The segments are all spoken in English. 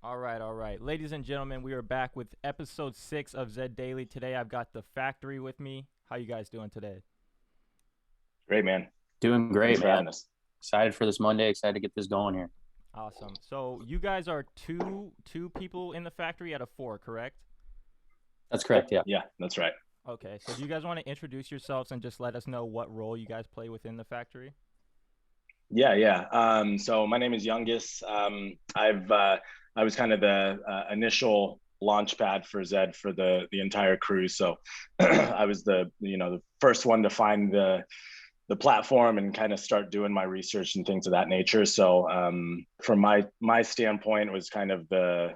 All right, all right. Ladies and gentlemen, we are back with episode 6 of Zed Daily. Today I've got the factory with me. How you guys doing today? Great, man. Doing Thanks great, for man. having us. Excited for this Monday. Excited to get this going here. Awesome. So you guys are two people in the factory out of four, correct? That's Yep. correct. Yeah. Yeah, that's right. Okay. So do you guys want to introduce yourselves and just let us know what role you guys play within the factory? Yeah, yeah. So my name is Youngest. I was kind of the initial launch pad for Zed for the entire crew. So I was the first one to find the platform and kind of start doing my research and things of that nature. So from my standpoint, it was kind of the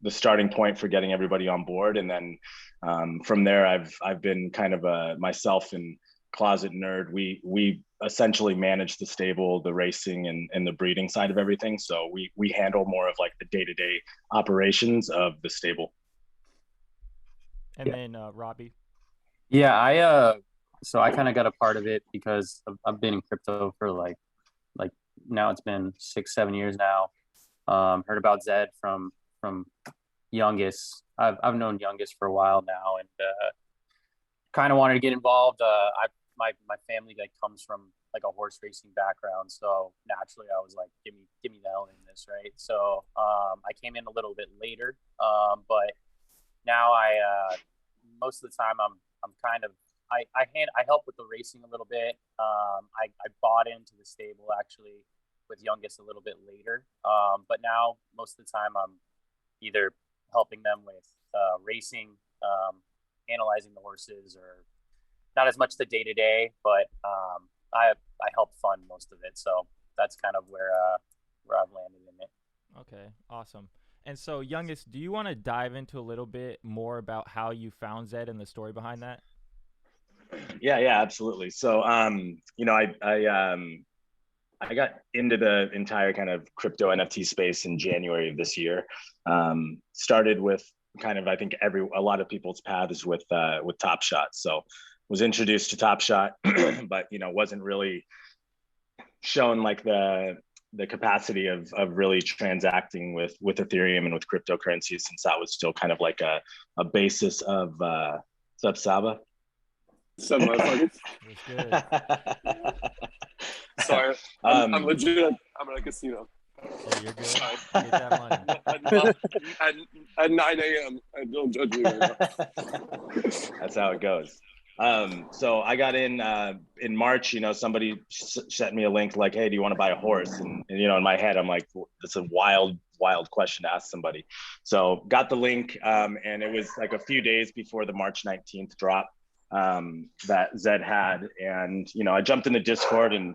starting point for getting everybody on board, and then from there, I've been kind of a myself and Closet Nerd. We essentially manage the stable, the racing, and the breeding side of everything. So we handle more of like the day to day operations of the stable. And Yeah. then Robbie. Yeah. So I kind of got a part of it because I've been in crypto for like now it's been 6, 7 years now. Heard about Zed from Youngest. I've known Youngest for a while now, and kind of wanted to get involved. My family like comes from like a horse racing background, so naturally I was like, give me the hell in this, right? So I came in a little bit later, but now most of the time I'm kind of I help with the racing a little bit. I bought into the stable actually with Youngest a little bit later, but now most of the time I'm either helping them with racing, analyzing the horses, or not as much the day to day, but I help fund most of it. So that's kind of where I've landed in it. Okay, awesome. And so, youngest, do you want to dive into a little bit more about how you found Zed and the story behind that? Yeah, yeah, absolutely. So I got into the entire kind of crypto NFT space in January of this year. Started with kind of I think a lot of people's paths with Top Shot. So was introduced to Top Shot, but wasn't really shown like the capacity of really transacting with Ethereum and with cryptocurrencies, since that was still kind of like a basis of Sub Saba. Some motherfuckers. What's good? Sorry, I'm um, legit. I'm at a casino. Yeah, you're good. Sorry. Get that money. At, at 9 a.m. Don't judge me right now. That's how it goes. So I got in March. Somebody sent me a link like, "Hey, do you want to buy a horse?" And in my head, I'm like, "That's a wild question to ask somebody." So got the link, and it was like a few days before the March 19th drop that Zed had, and I jumped in the Discord, and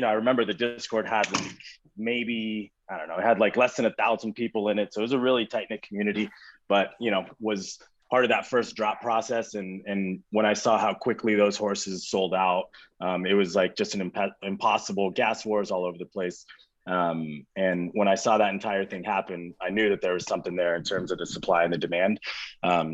I remember the Discord had like maybe I don't know, it had like less than 1,000 people in it, so it was a really tight knit community. But was part of that first drop process, and when I saw how quickly those horses sold out, it was like just an impossible gas wars all over the place. And when I saw that entire thing happen, I knew that there was something there in terms of the supply and the demand.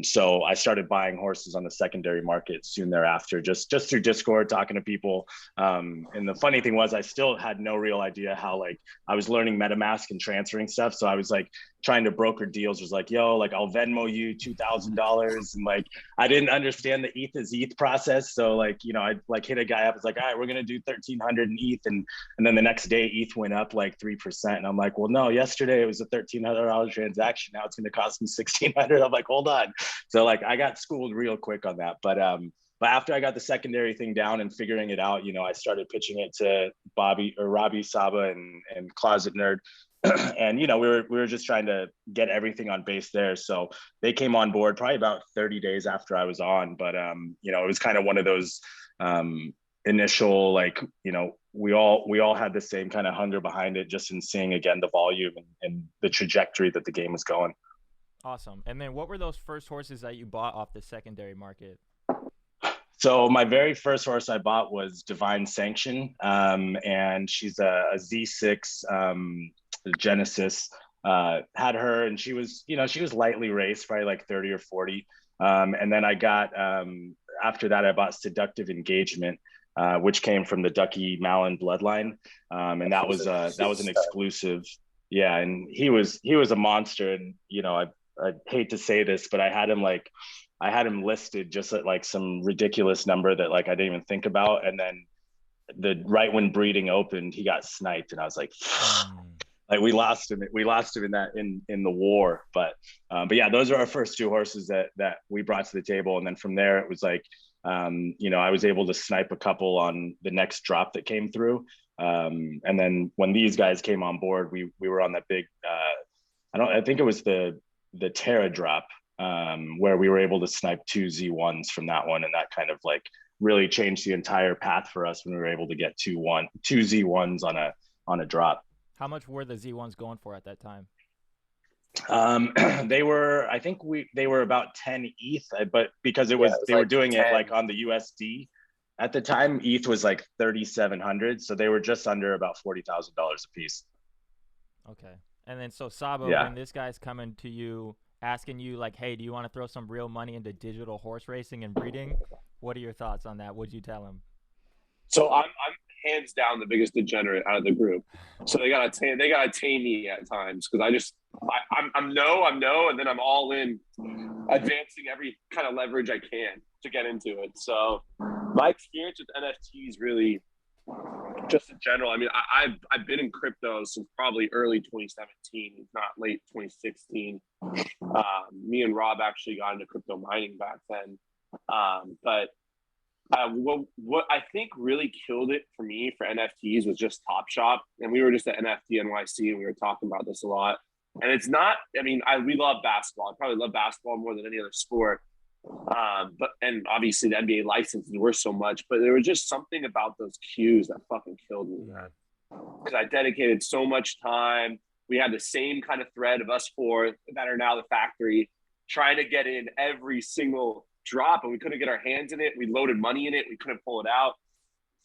So I started buying horses on the secondary market soon thereafter, just through Discord, talking to people. And the funny thing was, I still had no real idea how like I was learning MetaMask and transferring stuff. So I was like trying to broker deals. Was like, yo, like I'll Venmo you $2,000, and like I didn't understand the ETH is ETH process. So like I like hit a guy up. It's like, all right, we're gonna do 1,300 in ETH, and then the next day ETH went up like 3%, and I'm like, well, no, yesterday it was a $1,300 transaction. Now it's going to cost me 1,600. I'm like, hold on. So like I got schooled real quick on that, but after I got the secondary thing down and figuring it out, I started pitching it to Bobby or Robbie Saba and Closet Nerd. And we were just trying to get everything on base there. So they came on board probably about 30 days after I was on, but it was kind of one of those initial like we all had the same kind of hunger behind it, just in seeing again the volume and the trajectory that the game was going. Awesome. And then what were those first horses that you bought off the secondary market? So my very first horse I bought was Divine Sanction, and she's a Z6 Genesis. Had her, and she was lightly raced, probably like 30 or 40. And then I got after that I bought Seductive Engagement, which came from the Ducky Malin bloodline, and that was an exclusive. Yeah, and he was a monster, and you know, I hate to say this, but I had him listed just at like some ridiculous number that like I didn't even think about, and then the right when breeding opened, he got sniped, and I was like, like we lost him in that in the war. But yeah, those are our first two horses that we brought to the table, and then from there it was like, you know, I was able to snipe a couple on the next drop that came through. And then when these guys came on board, we were on that big, I think it was the Terra drop, where we were able to snipe two Z1s from that one. And that kind of like really changed the entire path for us when we were able to get two Z1s on a drop. How much were the Z1s going for at that time? They were, I think they were about 10 ETH, but because they were like doing 10. It like on the USD at the time, ETH was like 3,700. So they were just under about $40,000 a piece. Okay. And then so Sabo, when this guy's coming to you, asking you like, hey, do you want to throw some real money into digital horse racing and breeding? What are your thoughts on that? What'd you tell him? So I'm hands down the biggest degenerate out of the group. So they gotta tame me at times, because I'm no, and then I'm all in, advancing every kind of leverage I can to get into it. So my experience with NFTs really, just in general, I mean, I've been in crypto since probably early 2017, if not late 2016. Me and Rob actually got into crypto mining back then. But what I think really killed it for me for NFTs was just Top Shop. And we were just at NFT NYC and we were talking about this a lot. And it's not, I mean, we love basketball. I probably love basketball more than any other sport. And obviously the NBA license is worth so much, but there was just something about those cues that fucking killed me, man. Because I dedicated so much time. We had the same kind of thread of us four that are now the factory, trying to get in every single drop, and we couldn't get our hands in it. We loaded money in it. We couldn't pull it out.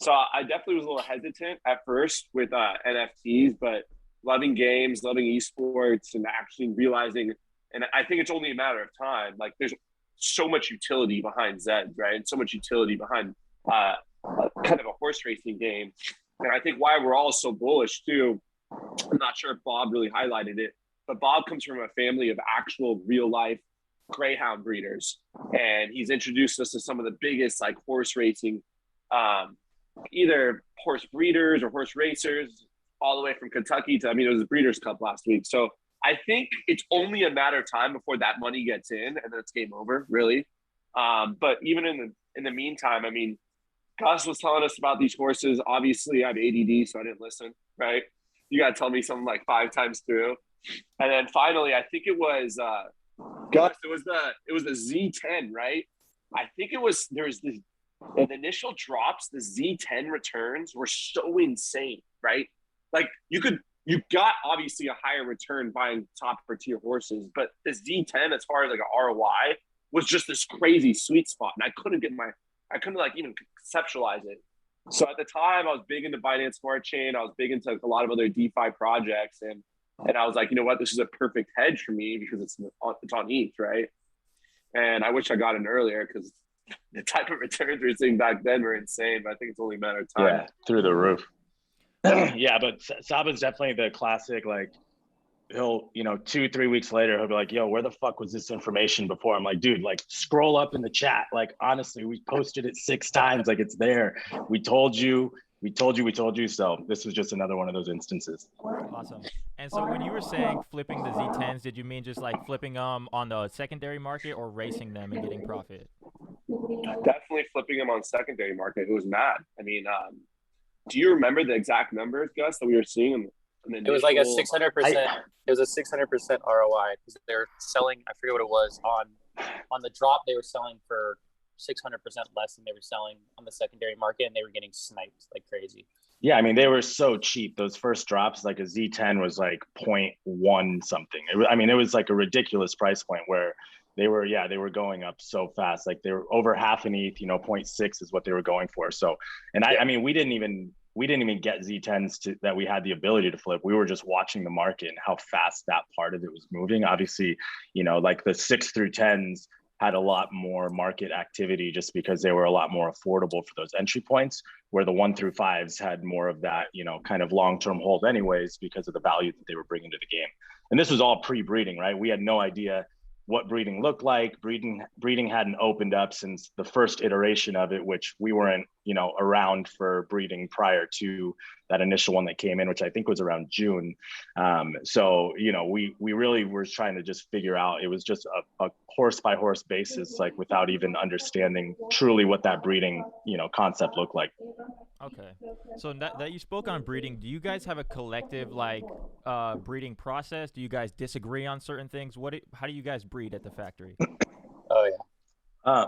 So I definitely was a little hesitant at first with NFTs, but loving games, loving esports, and actually realizing, and I think it's only a matter of time. Like there's so much utility behind Zed, right? And so much utility behind kind of a horse racing game. And I think why we're all so bullish too, I'm not sure if Bob really highlighted it, but Bob comes from a family of actual real life greyhound breeders, and he's introduced us to some of the biggest like horse racing, either horse breeders or horse racers, all the way from Kentucky to, I mean, it was the Breeders' Cup last week. So I think it's only a matter of time before that money gets in, and then it's game over, really. But even in the meantime, I mean, Gus was telling us about these horses. Obviously, I have ADD, so I didn't listen, right? You got to tell me something like 5 times through. And then finally, I think it was Gus, it was the Z10, right? I think there's the initial drops, the Z10 returns were so insane, right? Like you got obviously a higher return buying top tier horses, but the Z10 as far as like an ROI was just this crazy sweet spot, and I couldn't like even conceptualize it. So at the time, I was big into Binance Smart Chain. I was big into a lot of other DeFi projects, and I was like, you know what, this is a perfect hedge for me because it's on ETH, right? And I wish I got in earlier because the type of returns we were seeing back then were insane. But I think it's only a matter of time. Yeah, through the roof. Yeah, but Saba's definitely the classic, like, he'll, 2-3 weeks later, he'll be like, yo, where the fuck was this information before? I'm like, dude, like, scroll up in the chat. Like, honestly, we posted it 6 times. Like, it's there. We told you. So this was just another one of those instances. Awesome. And so when you were saying flipping the Z10s, did you mean just like flipping them on the secondary market or racing them and getting profit? Definitely flipping them on secondary market. It was mad. I mean, do you remember the exact numbers, Gus, that we were seeing? It was like a 600%. It was a 600% ROI because they're selling. I forget what it was on the drop. They were selling for 600% less than they were selling on the secondary market, and they were getting sniped like crazy. Yeah, I mean, they were so cheap. Those first drops, like a Z10 was like 0.1 something. It was like a ridiculous price point where they were going up so fast. Like they were over half an ETH, 0.6 is what they were going for. So, and I mean, we didn't even get Z10s that we had the ability to flip. We were just watching the market and how fast that part of it was moving. Obviously, like the 6 through 10s, had a lot more market activity just because they were a lot more affordable for those entry points, where the 1 through 5s had more of that, you know, kind of long-term hold anyways, because of the value that they were bringing to the game. And this was all pre-breeding, right? We had no idea what breeding looked like. Breeding hadn't opened up since the first iteration of it, which we weren't, you know, around for breeding prior to that initial one that came in, which I think was around June. So, you know, we really were trying to just figure out, it was just a horse by horse basis, like without even understanding truly what that breeding, you know, concept looked like. Okay. So that you spoke on breeding, do you guys have a collective like breeding process? Do you guys disagree on certain things? How do you guys breed at the factory? Oh yeah.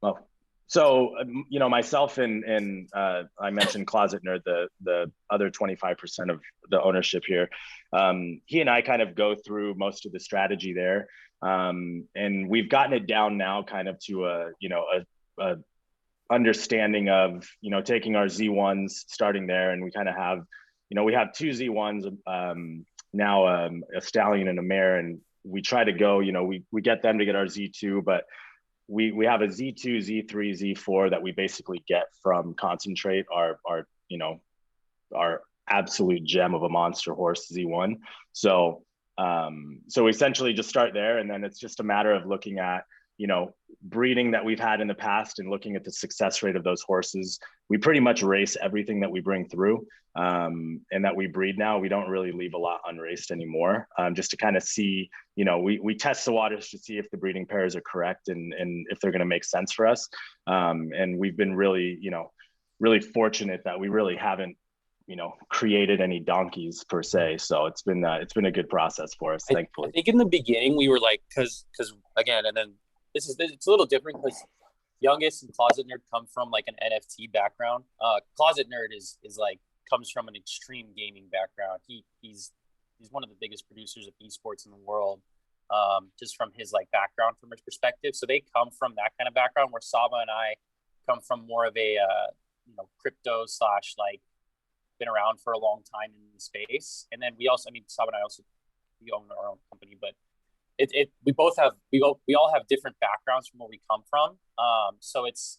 Well, so you know, myself and I mentioned Closet Nerd, the other 25% of the ownership here. He and I kind of go through most of the strategy there, and we've gotten it down now, kind of to a understanding of, you know, taking our Z1s, starting there, and we kind of have, you know, we have 2 Z1s now, a stallion and a mare, and we try to go, you know, we get them to get our Z2, but we have a Z2, Z3, Z4 that we basically get from Concentrate, our you know, our absolute gem of a monster horse, Z1. So so we essentially just start there, and then it's just a matter of looking at, you know, breeding that we've had in the past and looking at the success rate of those horses. We pretty much race everything that we bring through, and that we breed now. We don't really leave a lot unraced anymore, just to kind of see, you know, we test the waters to see if the breeding pairs are correct and if they're going to make sense for us. And we've been really, you know, really fortunate that we really haven't, you know, created any donkeys per se. So it's been a good process for us, thankfully. I think in the beginning we were like, because again, and then it's a little different because Youngest and Closet Nerd come from like an NFT background. Closet Nerd is like comes from an extreme gaming background. He's one of the biggest producers of esports in the world, just from his like background, from his perspective. So they come from that kind of background, where Saba and I come from more of a you know, crypto / like been around for a long time in the space. And then we also, I mean, Saba and I also, we own our own company, but we all have different backgrounds from where we come from. So it's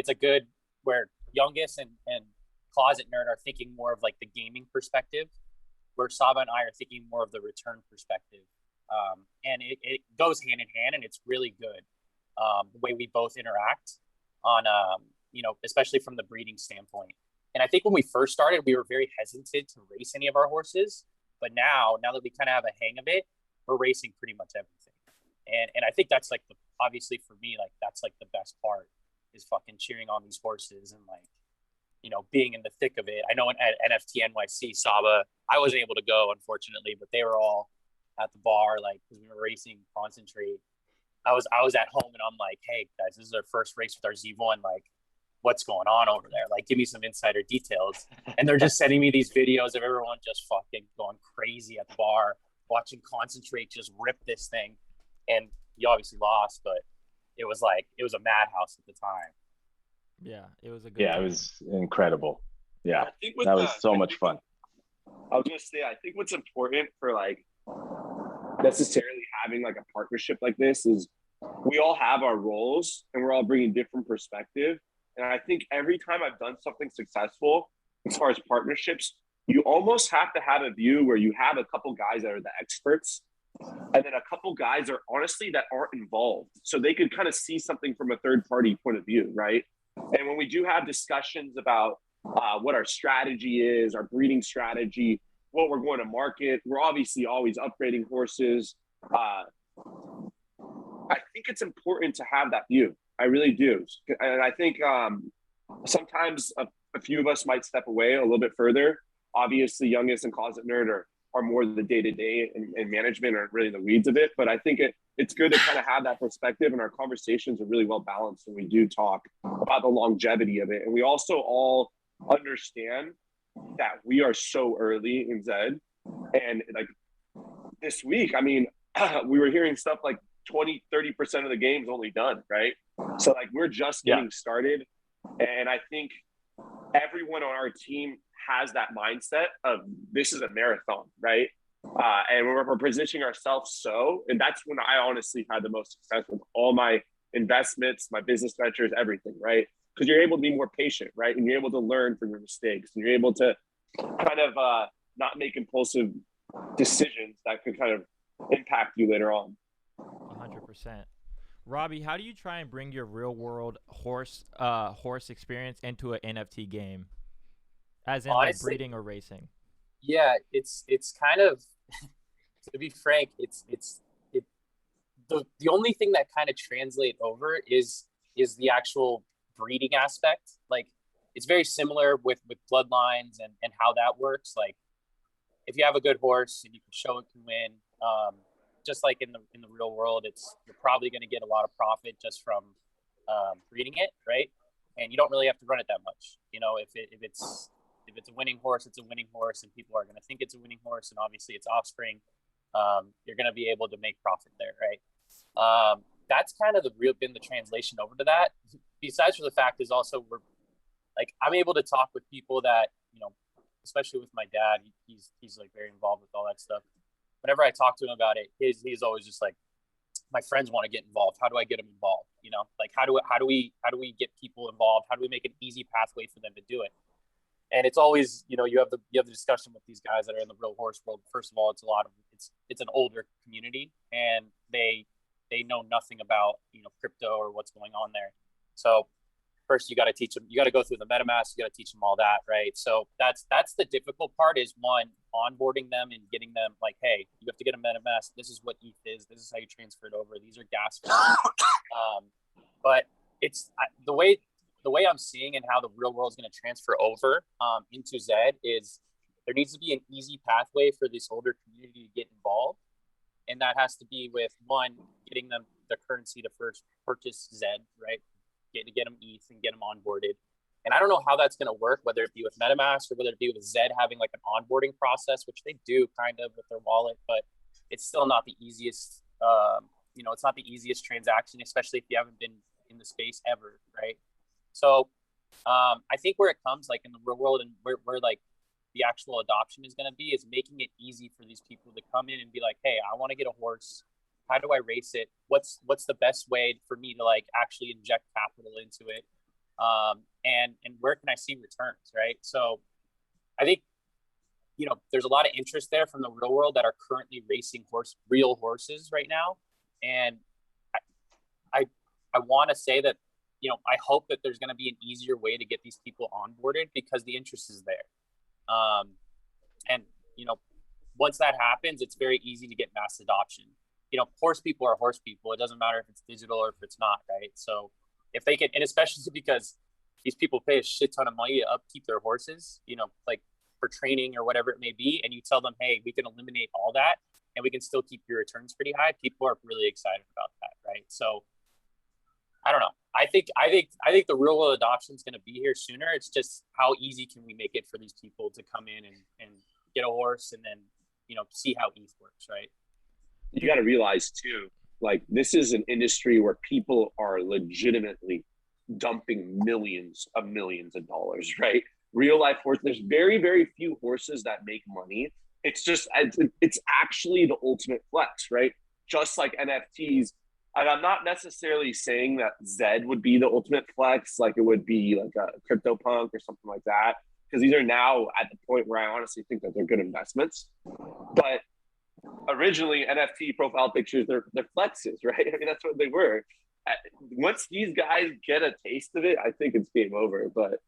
a good, where Youngest and Closet Nerd are thinking more of like the gaming perspective, where Saba and I are thinking more of the return perspective. And it goes hand in hand, and it's really good, the way we both interact on, you know, especially from the breeding standpoint. And I think when we first started, we were very hesitant to race any of our horses, but now that we kind of have a hang of it, we're racing pretty much everything. And I think that's like obviously for me, like that's like the best part, is fucking cheering on these horses and like, you know, being in the thick of it. I know at NFT NYC, Saba, I wasn't able to go, unfortunately, but they were all at the bar, like, because we were racing Concentrate. I was at home, and I'm like, hey guys, this is our first race with our Z1. Like, what's going on over there? Like, give me some insider details. And they're just sending me these videos of everyone just fucking going crazy at the bar, watching Concentrate just rip this thing. And he obviously lost, but it was a madhouse at the time. Yeah, it was a good Yeah, time. it was incredible. Yeah, that was so much fun. I was gonna say, I think what's important for like necessarily having like a partnership like this is we all have our roles and we're all bringing different perspective. And I think every time I've done something successful as far as partnerships, you almost have to have a view where you have a couple guys that are the experts, and then a couple guys are honestly that aren't involved, so they could kind of see something from a third party point of view, right? And when we do have discussions about what our strategy is, our breeding strategy, what we're going to market, we're obviously always upgrading horses. I think it's important to have that view. I really do. And I think sometimes a few of us might step away a little bit further. Obviously, Youngest and Closet Nerd are more the day-to-day and management are really the weeds of it. But I think it's good to kind of have that perspective, and our conversations are really well balanced when we do talk about the longevity of it. And we also all understand that we are so early in Zed. And like this week, I mean, we were hearing stuff like 20-30% of the game's only done, right? So like we're just getting started. And I think everyone on our team has that mindset of this is a marathon, right? And we're positioning ourselves and that's when I honestly had the most success with all my investments, my business ventures, everything, right? Because you're able to be more patient, right? And you're able to learn from your mistakes, and you're able to kind of not make impulsive decisions that could kind of impact you later on. 100%. Robbie, how do you try and bring your real world horse experience into an NFT game, as in Honestly, like breeding or racing? Yeah, it's kind of to be frank, the only thing that kind of translate over is the actual breeding aspect. Like, it's very similar with bloodlines and how that works. Like, if you have a good horse and you can show it can win, just like in the real world, you're probably going to get a lot of profit just from breeding it, right? And you don't really have to run it that much. You know, if it's a winning horse, it's a winning horse, and people are going to think it's a winning horse, and obviously it's offspring. You're going to be able to make profit there, right? That's kind of been the translation over to that. Besides for the fact is also I'm able to talk with people that, you know, especially with my dad, he's like very involved with all that stuff. Whenever I talk to him about it, he's always just like, my friends want to get involved. How do I get them involved? You know, like how do we get people involved? How do we make an easy pathway for them to do it? And it's always, you know, you have the discussion with these guys that are in the real horse world. First of all, it's an older community, and they know nothing about, you know, crypto or what's going on there. So first you got to teach them, you got to go through the MetaMask, you got to teach them all that, right? So that's the difficult part, is one, onboarding them and getting them like, hey, you have to get a MetaMask. This is what ETH is. This is how you transfer it over. These are gas fees. But it's the way I'm seeing and how the real world is going to transfer over into Zed is there needs to be an easy pathway for this older community to get involved. And that has to be with, one, getting them the currency to first purchase Zed, right? Get them ETH and get them onboarded. And I don't know how that's going to work, whether it be with MetaMask or whether it be with Zed having like an onboarding process, which they do kind of with their wallet, but it's still not the easiest, it's not the easiest transaction, especially if you haven't been in the space ever, right? So I think where it comes like in the real world and where like the actual adoption is going to be is making it easy for these people to come in and be like, hey, I want to get a horse. How do I race it? What's the best way for me to like actually inject capital into it? And where can I see returns, right? So I think, you know, there's a lot of interest there from the real world that are currently racing real horses right now. And I want to say that, you know, I hope that there's going to be an easier way to get these people onboarded because the interest is there. And, you know, once that happens, it's very easy to get mass adoption. You know, horse people are horse people. It doesn't matter if it's digital or if it's not, right? So if they can, and especially because these people pay a shit ton of money to upkeep their horses, you know, like for training or whatever it may be, and you tell them, hey, we can eliminate all that and we can still keep your returns pretty high, people are really excited about that, right? So I don't know. I think the real world adoption is going to be here sooner. It's just how easy can we make it for these people to come in and get a horse and then, you know, see how ETH works, right? You got to realize too, like this is an industry where people are legitimately dumping millions of dollars, right? Real life horse. There's very, very few horses that make money. It's actually the ultimate flex, right? Just like NFTs. And I'm not necessarily saying that Zed would be the ultimate flex, like it would be like a CryptoPunk or something like that, because these are now at the point where I honestly think that they're good investments. But originally, NFT profile pictures, they're flexes, right? I mean, that's what they were. Once these guys get a taste of it, I think it's game over. But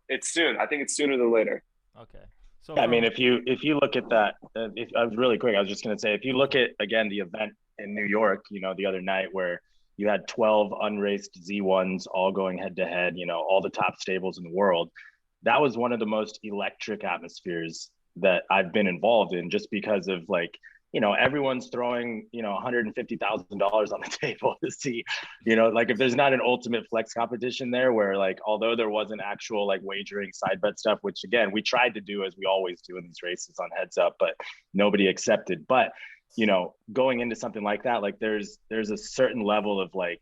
it's soon. I think it's sooner than later. Okay. So I mean, if you look at that, I was really quick. I was just going to say, if you look at again the event in New York, you know, the other night where you had 12 unraced Z1s all going head to head, you know, all the top stables in the world. That was one of the most electric atmospheres that I've been involved in, just because of like, you know, everyone's throwing, you know, $150,000 on the table to see, you know, like if there's not an ultimate flex competition there where like, although there wasn't actual like wagering side bet stuff, which again, we tried to do as we always do in these races on Heads Up, but nobody accepted. But, you know, going into something like that, like there's a certain level of like,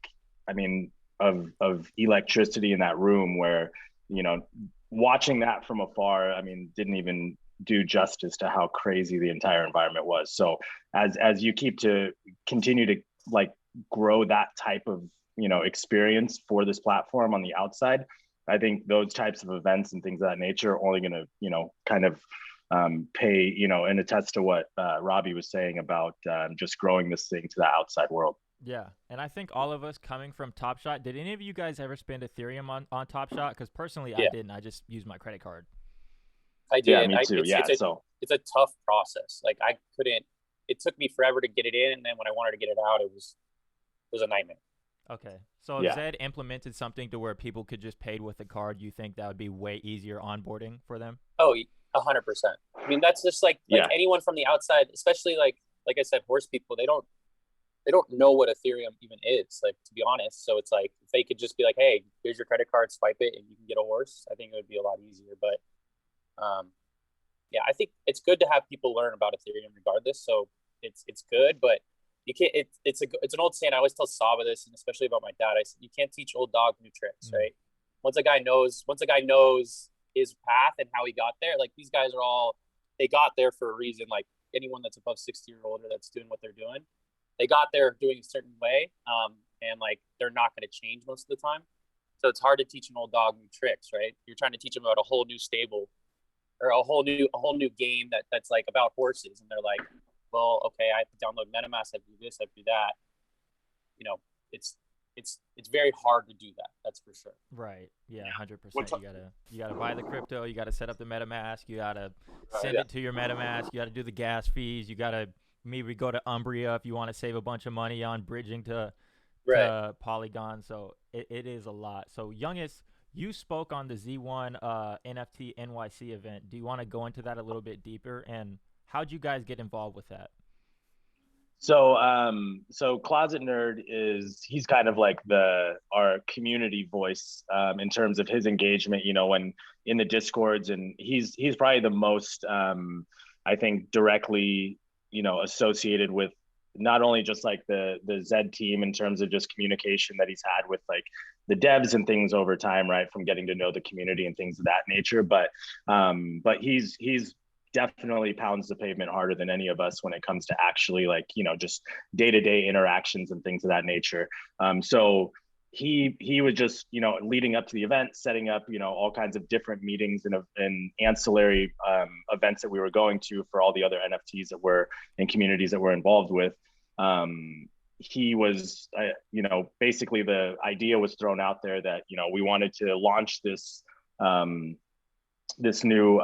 I mean, of electricity in that room where, you know, watching that from afar, I mean, didn't even do justice to how crazy the entire environment was. So as you continue to like grow that type of, you know, experience for this platform on the outside. I think those types of events and things of that nature are only going to, you know, kind of pay, you know, and attest to what Robbie was saying about just growing this thing to the outside world. Yeah, and I think all of us coming from Top Shot, did any of you guys ever spend Ethereum on Top Shot? Because personally, I didn't. I just used my credit card. I did. Yeah, me too. It's a tough process. Like I couldn't. It took me forever to get it in, and then when I wanted to get it out, it was a nightmare. Okay, so if Zed implemented something to where people could just pay with a card, you think that would be way easier onboarding for them? Oh, 100%. I mean, that's just like anyone from the outside, especially like I said, horse people, they don't know what Ethereum even is, like, to be honest. So it's like, if they could just be like, hey, here's your credit card, swipe it, and you can get a horse, I think it would be a lot easier. But I think it's good to have people learn about Ethereum regardless. So it's good, but you can't. It's an old saying. I always tell Saba this, and especially about my dad. I said, you can't teach old dog new tricks, right? Once a guy knows his path and how he got there, like, these guys they got there for a reason. Like, anyone that's above 60 or older that's doing what they're doing, they got there doing a certain way, and like, they're not going to change most of the time. So it's hard to teach an old dog new tricks, right? You're trying to teach them about a whole new stable or a whole new game that's like about horses, and they're like, well, okay, I have to download MetaMask, I have to do this, I have to do that. You know, it's very hard to do that. That's for sure. Right. Yeah, 100%. You gotta buy the crypto. You gotta set up the MetaMask. You gotta send it to your MetaMask. You gotta do the gas fees. You gotta maybe go to Umbria if you want to save a bunch of money on bridging to Polygon. So it is a lot. So Youngest, you spoke on the Z1 NFT NYC event. Do you want to go into that a little bit deeper, and how'd you guys get involved with that? So Closet Nerd he's kind of like our community voice in terms of his engagement, you know, when in the Discords, and he's probably the most I think directly, you know, associated with not only just like the Zed team in terms of just communication that he's had with like the devs and things over time, right, from getting to know the community and things of that nature, but he's definitely pounds the pavement harder than any of us when it comes to actually, like, you know, just day-to-day interactions and things of that nature. So he was just, you know, leading up to the event, setting up, you know, all kinds of different meetings and ancillary events that we were going to for all the other NFTs that were in communities that we're involved with. He was, you know, basically the idea was thrown out there that, you know, we wanted to launch this new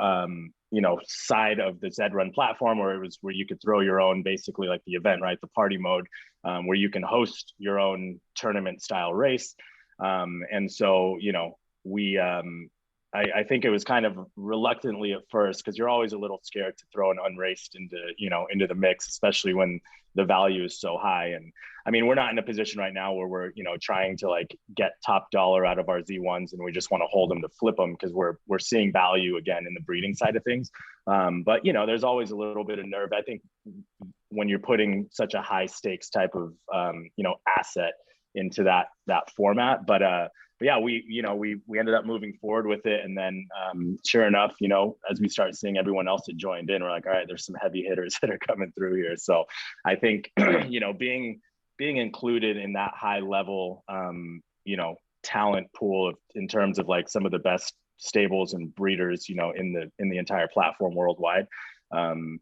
you know, side of the Zed Run platform, where you could throw your own, basically like the event, right, the party mode, where you can host your own tournament style race. And so, you know, we I think it was kind of reluctantly at first, because you're always a little scared to throw an unraced into the mix, especially when the value is so high. And I mean, we're not in a position right now where we're, you know, trying to like get top dollar out of our Z1s, and we just want to hold them to flip them, because we're seeing value again in the breeding side of things. But you know, there's always a little bit of nerve, I think, when you're putting such a high stakes type of you know, asset into that format. But yeah, we ended up moving forward with it, and then sure enough, you know, as we start seeing everyone else that joined in, we're like, all right, there's some heavy hitters that are coming through here. So I think you know, being included in that high level you know, talent pool in terms of like some of the best stables and breeders, you know, in the entire platform worldwide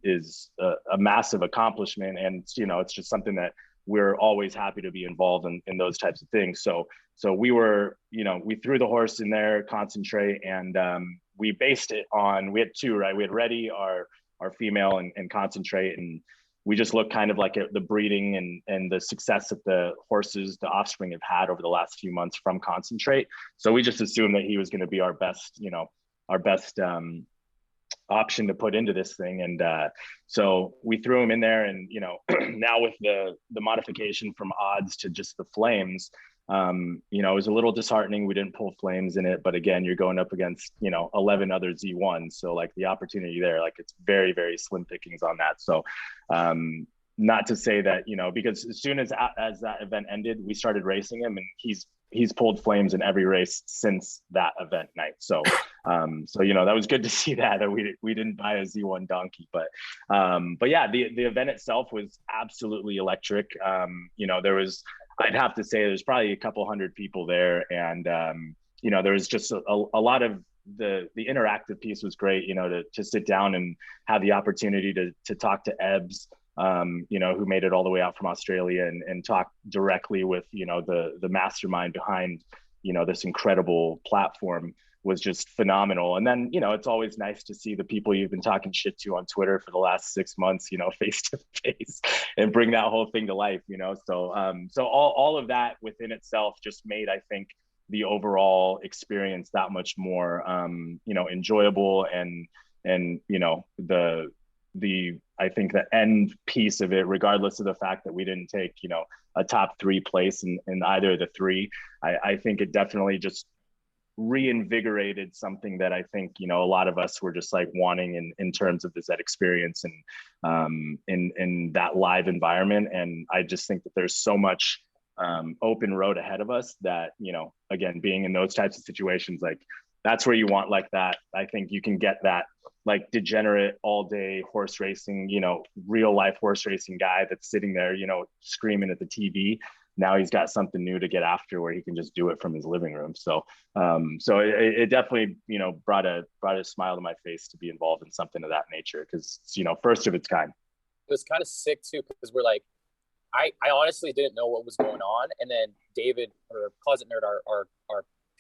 is a massive accomplishment. And you know, it's just something that we're always happy to be involved in those types of things. So we were, you know, we threw the horse in there, Concentrate, and we based it on, we had two, right? We had Ready, our female, and Concentrate, and we just looked kind of like at the breeding and the success that the horses, the offspring, have had over the last few months from Concentrate. So we just assumed that he was going to be our best, you know, option to put into this thing. And so we threw him in there, and you know, now with the modification from odds to just the flames, you know, it was a little disheartening we didn't pull flames in it, but again, you're going up against, you know, 11 other Z1s, so like the opportunity there, like, it's very, very slim pickings on that. So not to say that, you know, because as soon as that event ended, we started racing him, and he's pulled flames in every race since that event night. So so you know, that was good to see that we didn't buy a Z1 donkey. But yeah, the event itself was absolutely electric. You know, there was I'd have to say there's probably a couple hundred people there, and you know, there was just a lot of the interactive piece was great. You know, to sit down and have the opportunity to talk to Ebbs, you know, who made it all the way out from Australia, and talk directly with, you know, the mastermind behind, you know, this incredible platform was just phenomenal. And then, you know, it's always nice to see the people you've been talking shit to on Twitter for the last 6 months, you know, face to face, and bring that whole thing to life, you know. So so all of that within itself just made, I think, the overall experience that much more you know, enjoyable, and you know, the I think the end piece of it, regardless of the fact that we didn't take, you know, a top 3 place in either of the 3, I think it definitely just reinvigorated something that I think, you know, a lot of us were just like wanting in terms of the Zed experience, and in that live environment. And I just think that there's so much open road ahead of us that, you know, again, being in those types of situations, like that's where you want like that. I think you can get that like degenerate all day horse racing, you know, real life horse racing guy that's sitting there, you know, screaming at the TV. Now he's got something new to get after where he can just do it from his living room. So so it definitely, you know, brought a smile to my face to be involved in something of that nature, because, you know, first of its kind. It was kind of sick too, because we're like, I honestly didn't know what was going on. And then David, or Closet Nerd, our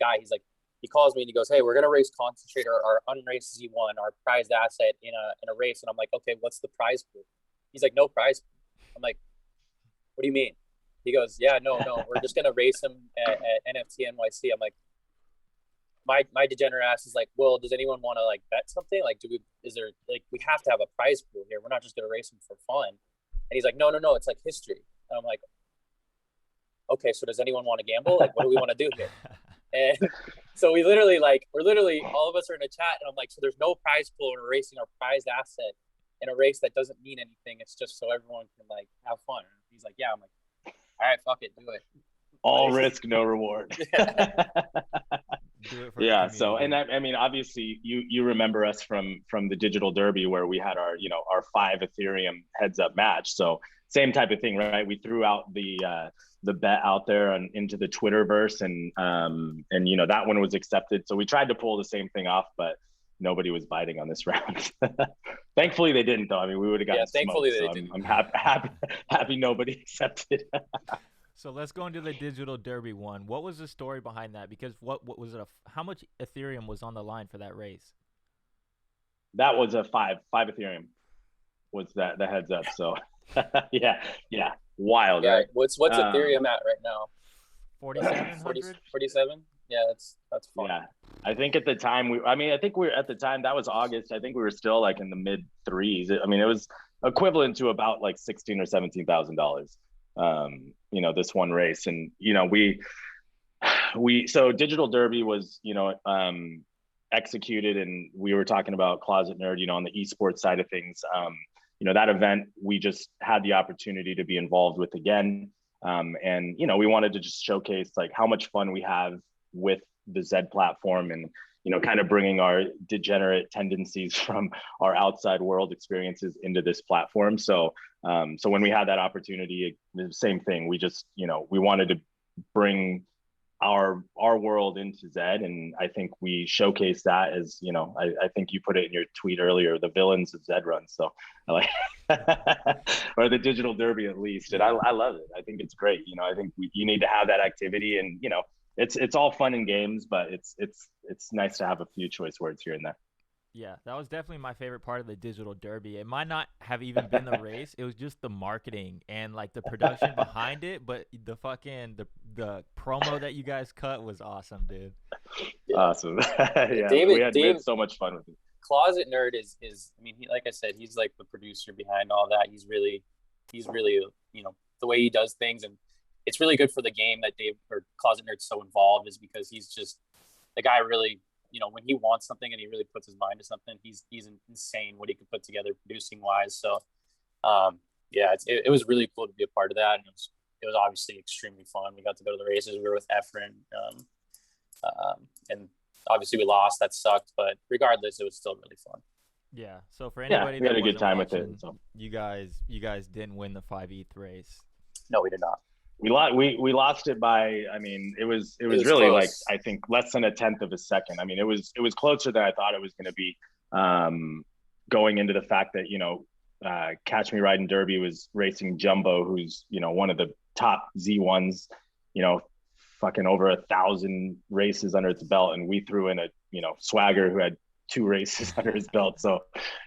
guy, he's like, he calls me and he goes, "Hey, we're going to race Concentrate, our unraced Z1, our prized asset in a race." And I'm like, "Okay, what's the prize pool?" He's like, "No prize pool." I'm like, "What do you mean?" He goes, "Yeah, no, we're just going to race him at NFT NYC." I'm like, my degenerate ass is like, "Well, does anyone want to like bet something? Like, is there, like, we have to have a prize pool here. We're not just going to race him for fun." And he's like, no, it's like history. And I'm like, okay, so does anyone want to gamble? Like, what do we want to do here? And so we're literally, all of us are in a chat, and I'm like, so there's no prize pool, and we're racing our prized asset in a race that doesn't mean anything. It's just so everyone can like have fun. And he's like, yeah. I'm like, all right, fuck it, do it. All risk, no reward. Do it for yeah. So, and I mean, obviously you remember us from the Digital Derby, where we had our, you know, our 5 Ethereum heads up match. So same type of thing, right? We threw out the bet out there and into the Twitterverse, and you know, that one was accepted. So we tried to pull the same thing off, but nobody was biting on this round. Thankfully they didn't, though. I mean, we would have gotten thankfully smoked, they so didn't. I'm happy nobody accepted. So let's go into the Digital Derby one. What was the story behind that? Because what was it? How much Ethereum was on the line for that race? That was a 5 Ethereum was that the heads up. So yeah, wild, Yeah, right? what's Ethereum at right now? 4,700? 47? Yeah, that's fun. Yeah, I think at the time I think we were at the time, that was August. I think we were still like in the mid 3s. I mean, it was equivalent to about like $16,000 or $17,000. You know, this one race. And, you know, so Digital Derby was, you know, executed, and we were talking about Closet Nerd, you know, on the esports side of things. You know, that event we just had the opportunity to be involved with again. And, you know, we wanted to just showcase like how much fun we have with the Zed platform, and, you know, kind of bringing our degenerate tendencies from our outside world experiences into this platform. So, so when we had that opportunity, the same thing, we just, you know, we wanted to bring our world into Zed. And I think we showcased that as, you know, I think you put it in your tweet earlier, the villains of Zed Run. So I like, or the Digital Derby at least. And I love it. I think it's great. You know, I think you need to have that activity, and, you know, it's all fun and games, but it's nice to have a few choice words here and there. Yeah, that was definitely my favorite part of the Digital Derby. It might not have even been the race. It was just the marketing and like the production behind it. But the the promo that you guys cut was awesome, dude. Awesome. Yeah, David, we had so much fun with it. Closet Nerd is I mean, like I said, he's like the producer behind all that. He's really, you know, the way he does things, and it's really good for the game that Closet Nerd's so involved, is because he's just the guy really, you know, when he wants something and he really puts his mind to something, he's insane what he can put together producing wise. So, yeah, it was really cool to be a part of that, and it was obviously extremely fun. We got to go to the races. We were with Efren, and obviously we lost. That sucked, but regardless, it was still really fun. Yeah. So for anybody we had that a good time watching, with it. So. You guys didn't win the 5 ETH race. No, we did not. we lost it by, I mean, it was really close. like, I think less than a tenth of a second. I mean, it was closer than I thought it was going to be, going into the fact that, Catch Me Riding Derby was racing Jumbo, who's, one of the top Z1s, fucking over 1,000 races under its belt. And we threw in a, Swagger who had 2 races under his belt. So,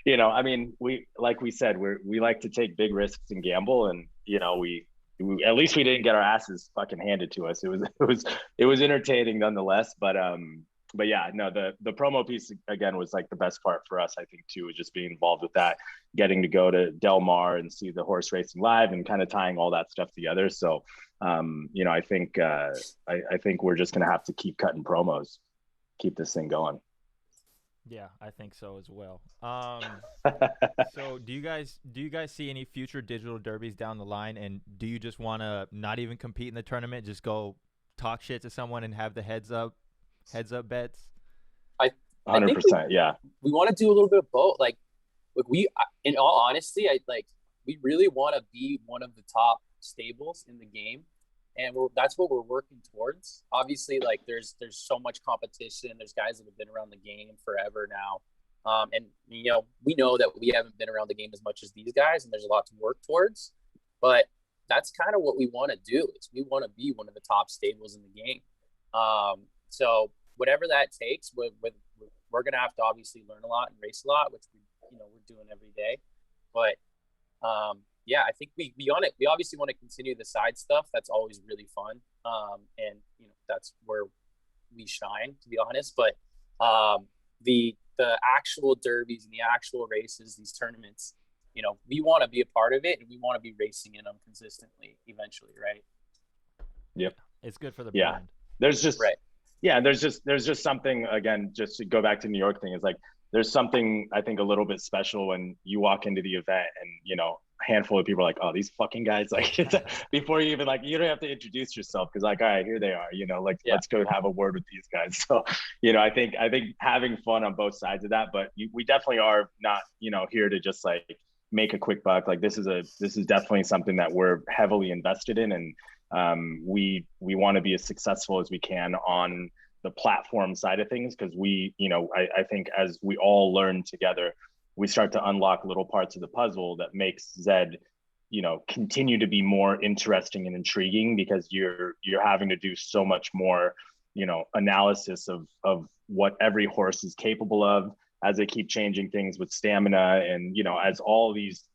I mean, like we said, we like to take big risks and gamble. And, we at least we didn't get our asses fucking handed to us. It was entertaining nonetheless. But yeah, no, the promo piece again was like the best part for us, I think, too, was just being involved with that, getting to go to Del Mar and see the horse racing live and kind of tying all that stuff together. So, I think I think we're just gonna have to keep cutting promos, keep this thing going. Yeah, I think so as well. So do you guys see any future digital derbies down the line, and do you just want to not even compete in the tournament, just go talk shit to someone and have the heads up bets? I 100%, yeah. We want to do a little bit of both. Like we, in all honesty, we really want to be one of the top stables in the game, and that's what we're working towards. Obviously, like there's so much competition. There's guys that have been around the game forever now, and we know that we haven't been around the game as much as these guys, and there's a lot to work towards. But that's kind of what we want to do. Is we want to be one of the top stables in the game. So whatever that takes, we're gonna have to obviously learn a lot and race a lot, which we're doing every day. But yeah, I think we obviously want to continue the side stuff. That's always really fun. And that's where we shine, to be honest. But the actual derbies and the actual races, these tournaments, we want to be a part of it, and we want to be racing in them consistently eventually, right? Yep. It's good for the brand. There's just something, again, just to go back to New York thing, is like there's something I think a little bit special when you walk into the event and a handful of people are like, oh, these fucking guys, like before you even, like, you don't have to introduce yourself, because like, all right, here they are, let's go have a word with these guys. So I think having fun on both sides of that, but we definitely are not here to just like make a quick buck. Like this is definitely something that we're heavily invested in, and we want to be as successful as we can on the platform side of things, because I think as we all learn together, we start to unlock little parts of the puzzle that makes Zed, continue to be more interesting and intriguing, because you're having to do so much more, analysis of what every horse is capable of as they keep changing things with stamina, and as all these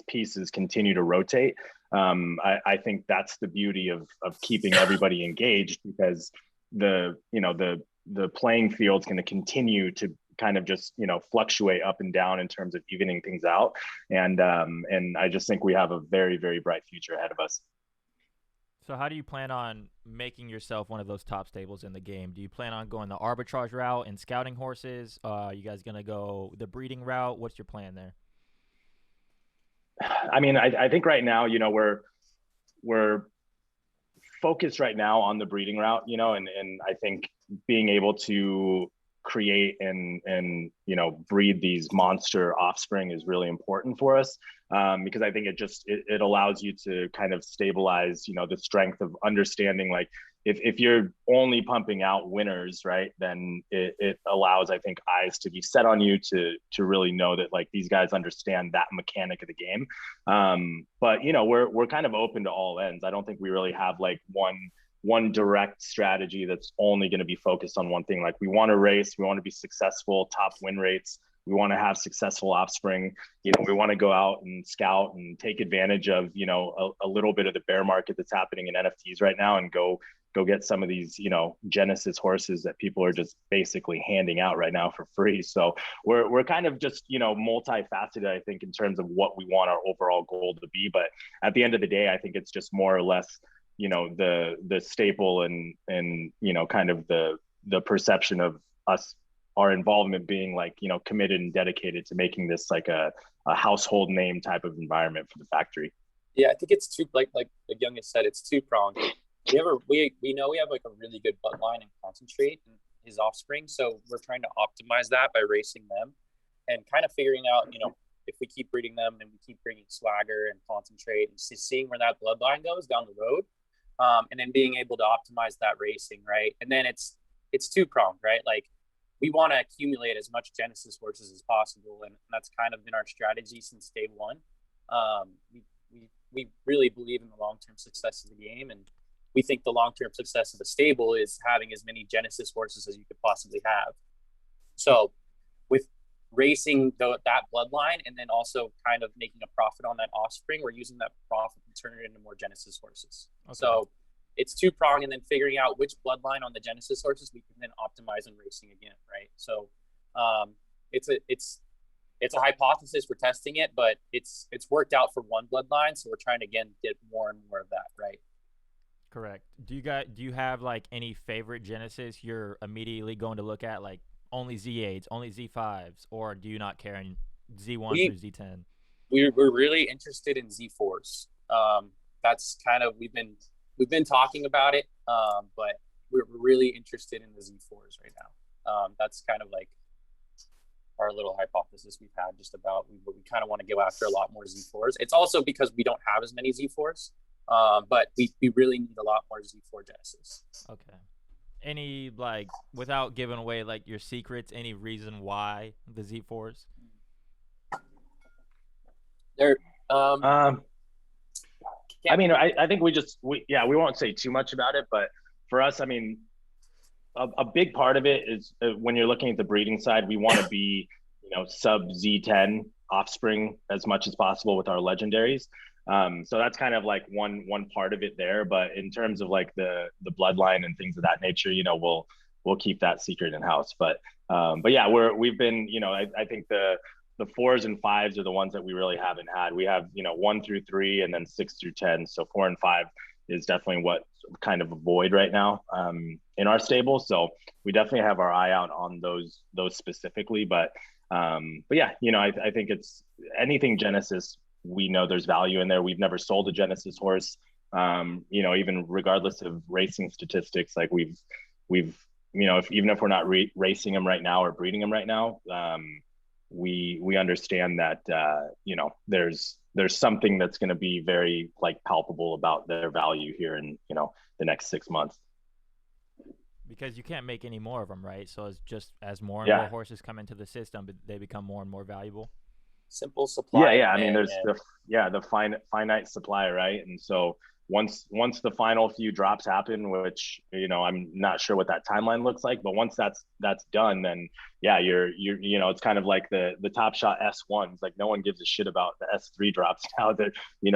pieces continue to rotate. I think that's the beauty of keeping everybody engaged, because the playing field's going to continue to kind of just fluctuate up and down in terms of evening things out, and I just think we have a very, very bright future ahead of us. So how do you plan on making yourself one of those top stables in the game? Do you plan on going the arbitrage route and scouting horses? You guys gonna go the breeding route? What's your plan there? I mean, I think right now, we're focused right now on the breeding route, and I think being able to create and breed these monster offspring is really important for us, because I think it allows you to kind of stabilize the strength of understanding, like if you're only pumping out winners, right, then it allows, I think, eyes to be set on you to really know that like these guys understand that mechanic of the game. But we're kind of open to all ends. I don't think we really have like one direct strategy that's only going to be focused on one thing. Like we want to race, we want to be successful, top win rates, we want to have successful offspring, we want to go out and scout and take advantage of a little bit of the bear market that's happening in NFTs right now, and go get some of these Genesis horses that people are just basically handing out right now for free. So we're kind of just multifaceted, I think, in terms of what we want our overall goal to be. But at the end of the day, I think it's just more or less the staple and kind of the perception of us, our involvement being like committed and dedicated to making this like a household name type of environment for the factory. Yeah, I think it's like the youngest said, it's two-pronged. We know we have like a really good bloodline and concentrate in his offspring, so we're trying to optimize that by racing them and kind of figuring out if we keep breeding them and we keep bringing swagger and concentrate and seeing where that bloodline goes down the road. and then being able to optimize that racing, right? And then it's two-pronged, right? Like, we want to accumulate as much Genesis horses as possible, and that's kind of been our strategy since day one. We really believe in the long-term success of the game, and we think the long-term success of a stable is having as many Genesis horses as you could possibly have. So with racing that bloodline and then also kind of making a profit on that offspring, we're using that profit to turn it into more Genesis horses. Okay. So it's two-pronged, and then figuring out which bloodline on the Genesis horses we can then optimize in racing again, right? So it's a hypothesis, we're testing it, but it's worked out for one bloodline, so we're trying to again get more and more of that, right? Correct. Do you have like any favorite Genesis you're immediately going to look at, like only Z8s, only Z5s, or do you not care in Z1 through Z10? We're really interested in Z4s. That's kind of we've been talking about it, but we're really interested in the Z4s right now. That's kind of like our little hypothesis we've had just about we kind of want to go after a lot more Z4s. It's also because we don't have as many Z4s, but we really need a lot more Z4 Genesis. Okay. Any, like, without giving away like your secrets, any reason why the Z4s? They're I mean, I think we won't say too much about it, but for us, I mean, a big part of it is when you're looking at the breeding side, we want to be, sub Z10 offspring as much as possible with our legendaries. So that's kind of like one part of it there. But in terms of like the bloodline and things of that nature, we'll keep that secret in house. But yeah, we've been, I think the 4s and 5s are the ones that we really haven't had. We have, 1 through 3 and then 6 through 10. So 4 and 5 is definitely what kind of a void right now in our stable. So we definitely have our eye out on those specifically. But yeah, I think it's anything Genesis, we know there's value in there. We've never sold a Genesis horse, even regardless of racing statistics, like we've even if we're not racing them right now or breeding them right now, we understand that there's something that's going to be very like palpable about their value here in the next 6 months. Because you can't make any more of them, right? So it's just as more and more horses come into the system, but they become more and more valuable. Simple supply. Yeah. I mean, there's the finite supply, right? And so once the final few drops happen, which I'm not sure what that timeline looks like, but once that's done, then yeah, you're it's kind of like the Top Shot S1s. Like no one gives a shit about the S3 drops now.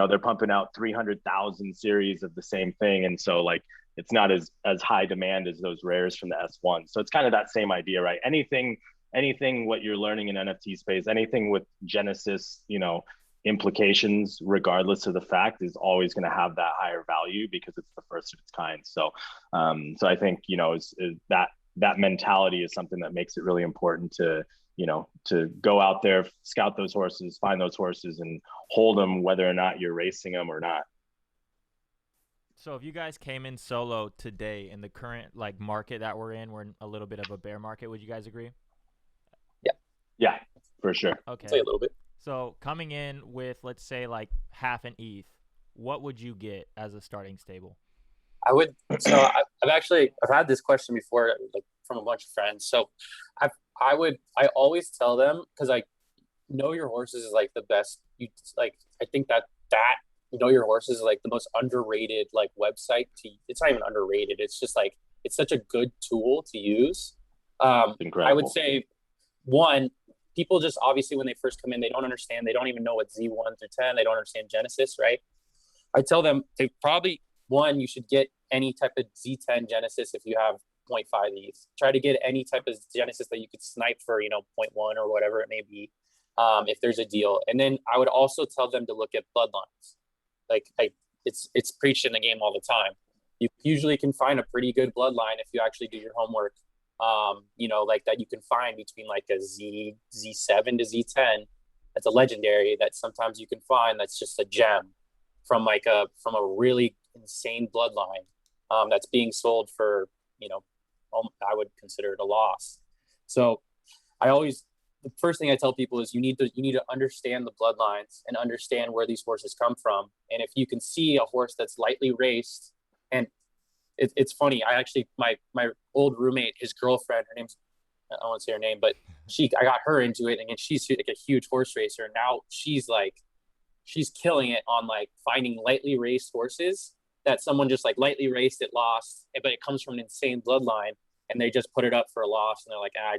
They're pumping out 300,000 series of the same thing, and so like it's not as high demand as those rares from the S1. So it's kind of that same idea, right? Anything what you're learning in NFT space, anything with Genesis, implications, regardless of the fact, is always going to have that higher value because it's the first of its kind. So, so I think, that mentality is something that makes it really important to go out there, scout those horses, find those horses and hold them, whether or not you're racing them or not. So if you guys came in solo today in the current like market that we're in a little bit of a bear market, would you guys agree? Yeah, for sure. Okay. Say a little bit. So coming in with, let's say, like half an ETH, what would you get as a starting stable? I've had this question before, like from a bunch of friends. So I always tell them, because like know your horses is like the best. I think that know your horses is like the most underrated like website it's not even underrated. It's just like, it's such a good tool to use. Incredible. I would say one, people just obviously when they first come in, they don't understand. They don't even know what Z1 through 10. They don't understand Genesis, right? I tell them they probably, one, you should get any type of Z10 Genesis if you have 0.5 ETH. Try to get any type of Genesis that you could snipe for, 0.1 or whatever it may be, if there's a deal. And then I would also tell them to look at bloodlines. Like it's preached in the game all the time. You usually can find a pretty good bloodline if you actually do your homework. Like that you can find between like a Z7 to Z10. That's a legendary that sometimes you can find that's just a gem from a really insane bloodline that's being sold for, I would consider it a loss. So the first thing I tell people is you need to understand the bloodlines and understand where these horses come from. And if you can see a horse that's lightly raced And it's funny. I actually, my old roommate, his girlfriend, her name's, I don't want to say her name, but I got her into it, and she's like a huge horse racer. Now she's killing it on like finding lightly raced horses that someone just like lightly raced it, lost, but it comes from an insane bloodline, and they just put it up for a loss, and they're like, I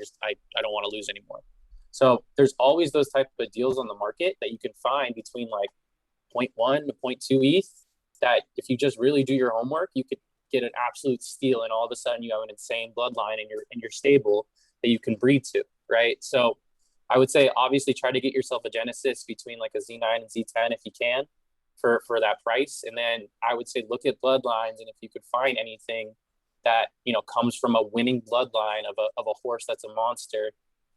don't want to lose anymore. So there's always those type of deals on the market that you can find between like 0.1 to 0.2 ETH that if you just really do your homework, you could get an absolute steal, and all of a sudden you have an insane bloodline in your stable that you can breed to, right? So I would say obviously try to get yourself a Genesis between like a Z9 and Z10 if you can for that price. And then I would say look at bloodlines, and if you could find anything that, you know, comes from a winning bloodline of a horse that's a monster,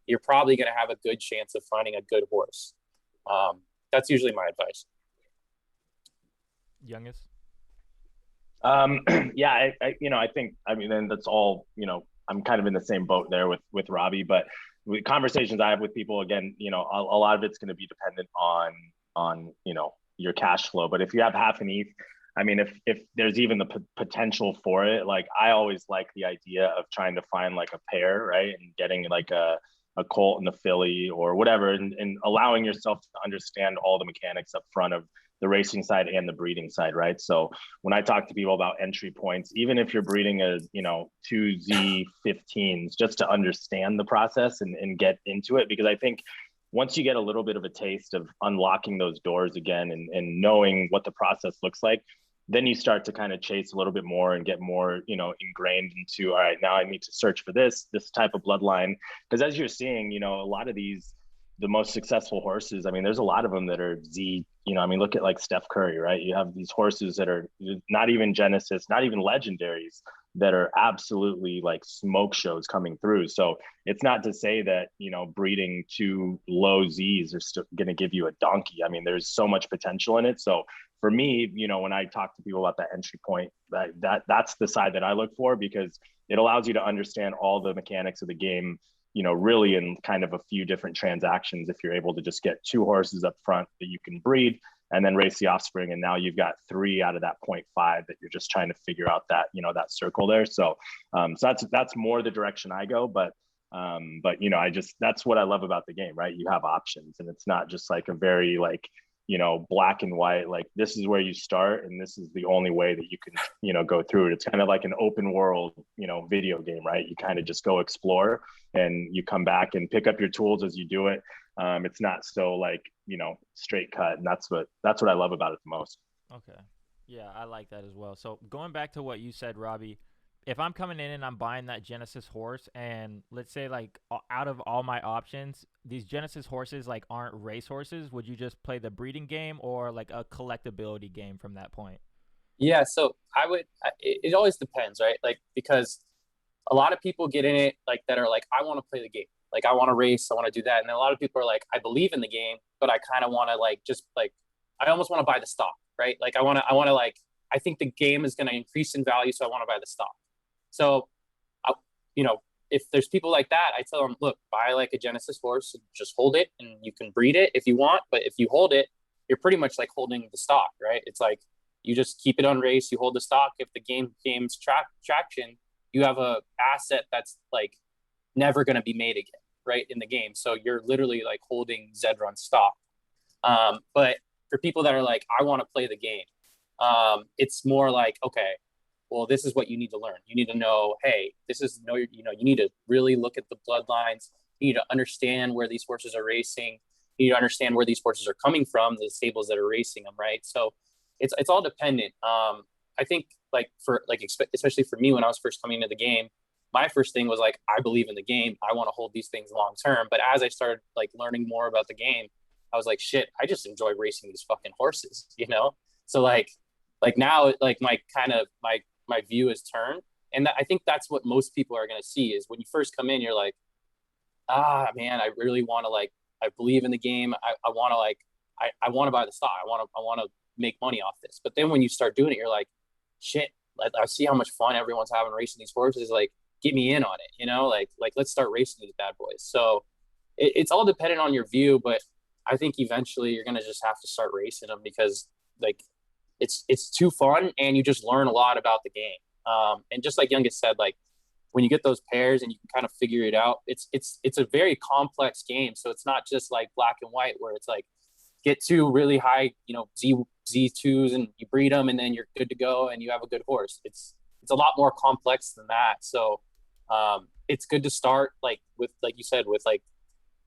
you're probably going to have a good chance of finding a good horse. That's usually my advice. Youngest? Yeah, I think, and that's all, I'm kind of in the same boat there with Robbie, but with conversations I have with people, again, a lot of it's going to be dependent on, your cash flow. But if you have half an ETH, if there's even the potential for it, like I always like the idea of trying to find like a pair, right? And getting like a colt and a filly or whatever, and allowing yourself to understand all the mechanics up front of the racing side and the breeding side, right? So when I talk to people about entry points, even if you're breeding a, 2Z15s, just to understand the process and get into it, because I think once you get a little bit of a taste of unlocking those doors again and knowing what the process looks like, then you start to kind of chase a little bit more and get more, ingrained into, all right, now I need to search for this type of bloodline. Because as you're seeing, a lot of these, the most successful horses, there's a lot of them that are Z, look at like Steph Curry, right? You have these horses that are not even Genesis, not even legendaries, that are absolutely like smoke shows coming through. So it's not to say that, breeding two low Z's are still going to give you a donkey. There's so much potential in it. So for me, when I talk to people about that entry point, that's the side that I look for, because it allows you to understand all the mechanics of the game, really in kind of a few different transactions. If you're able to just get two horses up front that you can breed and then race the offspring, and now you've got 3 out of that 0.5 that you're just trying to figure out that, that circle there. So, so that's more the direction I go, but that's what I love about the game, right? You have options, and it's not just like a very like, black and white, like this is where you start and this is the only way that you can, go through it. It's kind of like an open world, video game, right? You kind of just go explore and you come back and pick up your tools as you do it. It's not so like, straight cut. And that's what I love about it the most. Okay. Yeah, I like that as well. So going back to what you said, Robbie, if I'm coming in and I'm buying that Genesis horse, and let's say like out of all my options, these Genesis horses like aren't race horses, would you just play the breeding game or like a collectability game from that point? Yeah, so it always depends, right? Like, because a lot of people get in it like that are like, I want to play the game. Like, I want to race, I want to do that. And then a lot of people are like, I believe in the game, but I kind of want to like, just like, I almost want to buy the stock, right? Like I want to like, I think the game is going to increase in value, so I want to buy the stock. So, if there's people like that, I tell them, look, buy like a Genesis horse and just hold it, and you can breed it if you want. But if you hold it, you're pretty much like holding the stock, right? It's like you just keep it on race, you hold the stock. If the game gains traction, you have a asset that's like never going to be made again, right, in the game. So you're literally like holding Zed Run stock. But for people that are like, I want to play the game, it's more like, okay, well, this is what you need to learn. You need to know, hey, you need to really look at the bloodlines. You need to understand where these horses are racing. You need to understand where these horses are coming from, the stables that are racing them, right? So it's all dependent. I think like especially for me, when I was first coming into the game, my first thing was like, I believe in the game. I want to hold these things long term. But as I started like learning more about the game, I was like, shit, I just enjoy racing these fucking horses, So like now, like my view is turned. And I think that's what most people are going to see is when you first come in, you're like, man, I really want to like, I believe in the game. I want to like, I want to buy the stock. I want to make money off this. But then when you start doing it, you're like, shit, I see how much fun everyone's having racing these horses. Like, get me in on it, like let's start racing these bad boys. So it's all dependent on your view, but I think eventually you're going to just have to start racing them, because like it's too fun, and you just learn a lot about the game. And just like Youngest said, like when you get those pairs and you can kind of figure it out, it's a very complex game. So it's not just like black and white where it's like get two really high, Z2s and you breed them and then you're good to go and you have a good horse. It's a lot more complex than that. So it's good to start like you said, with like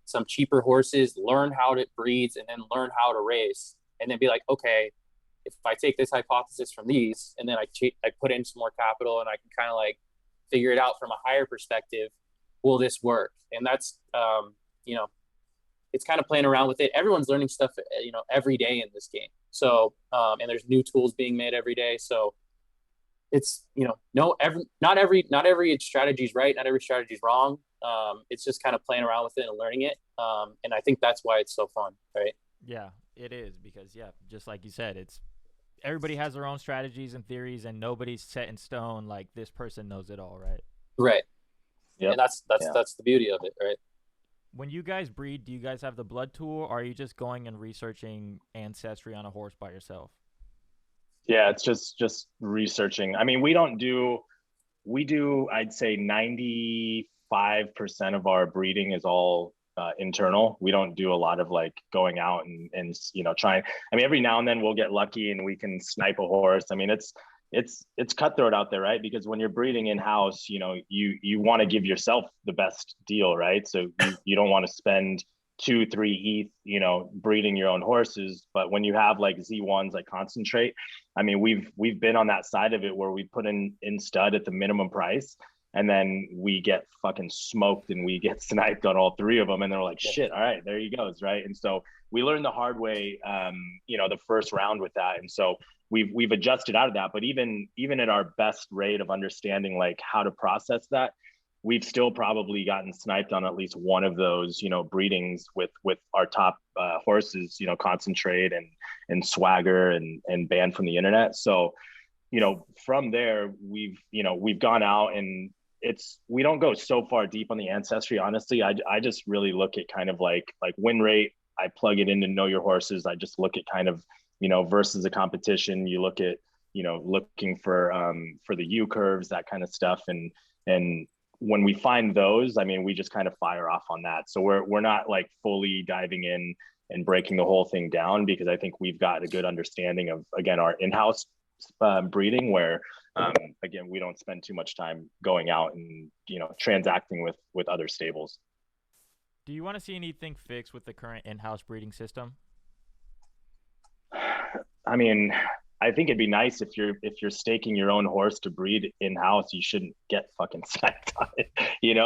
some cheaper horses, learn how it breeds and then learn how to race, and then be like, okay, if I take this hypothesis from these and then I put in some more capital and I can kind of like figure it out from a higher perspective, will this work? And that's, it's kind of playing around with it. Everyone's learning stuff, every day in this game. So, and there's new tools being made every day. So it's, not every strategy is right. Not every strategy is wrong. It's just kind of playing around with it and learning it. And I think that's why it's so fun, right? Yeah, it is, because just like you said, everybody has their own strategies and theories, and nobody's set in stone. Like this person knows it all, right? Right. Yeah. And that's the beauty of it, right? When you guys breed, do you guys have the blood tool, or are you just going and researching ancestry on a horse by yourself? Yeah, it's just researching. I mean, we do, I'd say 95% of our breeding is all internal. We don't do a lot of like going out and trying. I mean, every now and then we'll get lucky and we can snipe a horse. I mean, it's cutthroat out there, right? Because when you're breeding in-house, you want to give yourself the best deal, right? So you don't want to spend 2-3 ETH, breeding your own horses. But when you have like Z1s, like concentrate, I mean, we've been on that side of it where we put in stud at the minimum price, and then we get fucking smoked and we get sniped on all 3 of them. And they're like, shit, all right, there you goes, right? And so we learned the hard way, the first round with that. And so we've adjusted out of that. But even at our best rate of understanding like how to process that, we've still probably gotten sniped on at least one of those, breedings with our top horses, concentrate and swagger and banned from the internet. So, from there, we've gone out, and we don't go so far deep on the ancestry. Honestly, I just really look at kind of like win rate. I plug it into know your horses. I just look at kind of, versus the competition. You look at, looking for the U curves, that kind of stuff. And when we find those, I mean, we just kind of fire off on that. So we're not like fully diving in and breaking the whole thing down, because I think we've got a good understanding of, again, our in-house breeding, where again, we don't spend too much time going out and transacting with other stables. Do you want to see anything fixed with the current in-house breeding system? I mean, I think it'd be nice if you're staking your own horse to breed in-house, you shouldn't get fucking sniped on it.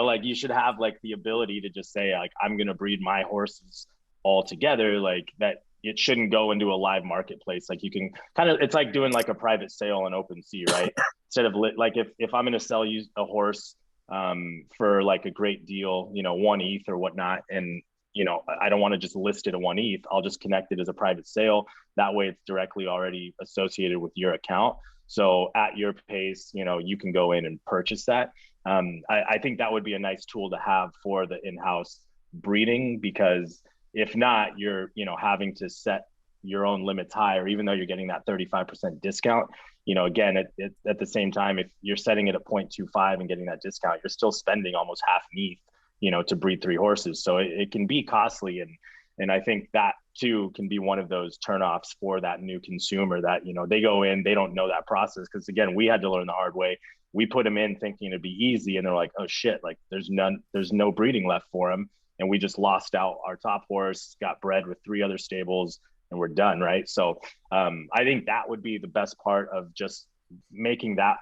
Like you should have like the ability to just say like, I'm going to breed my horses all together, like that. It shouldn't go into a live marketplace. Like you can kind of, it's like doing like a private sale on OpenSea, right? Instead of like if I'm going to sell you a horse for like a great deal, 1 ETH or whatnot, and I don't want to just list it at 1 ETH. I'll just connect it as a private sale. That way it's directly already associated with your account. So at your pace, you can go in and purchase that. I think that would be a nice tool to have for the in-house breeding, because if not, you're, having to set your own limits higher, even though you're getting that 35% discount. Again, at the same time, if you're setting it at 0.25 and getting that discount, you're still spending almost half an ETH, to breed 3 horses. So it can be costly. And I think that too can be one of those turnoffs for that new consumer that, they go in, they don't know that process. Cause again, we had to learn the hard way. We put them in thinking it'd be easy, and they're like, oh shit, like there's no breeding left for them. And we just lost out our top horse, got bred with 3 other stables, and we're done. Right. So I think that would be the best part of just making that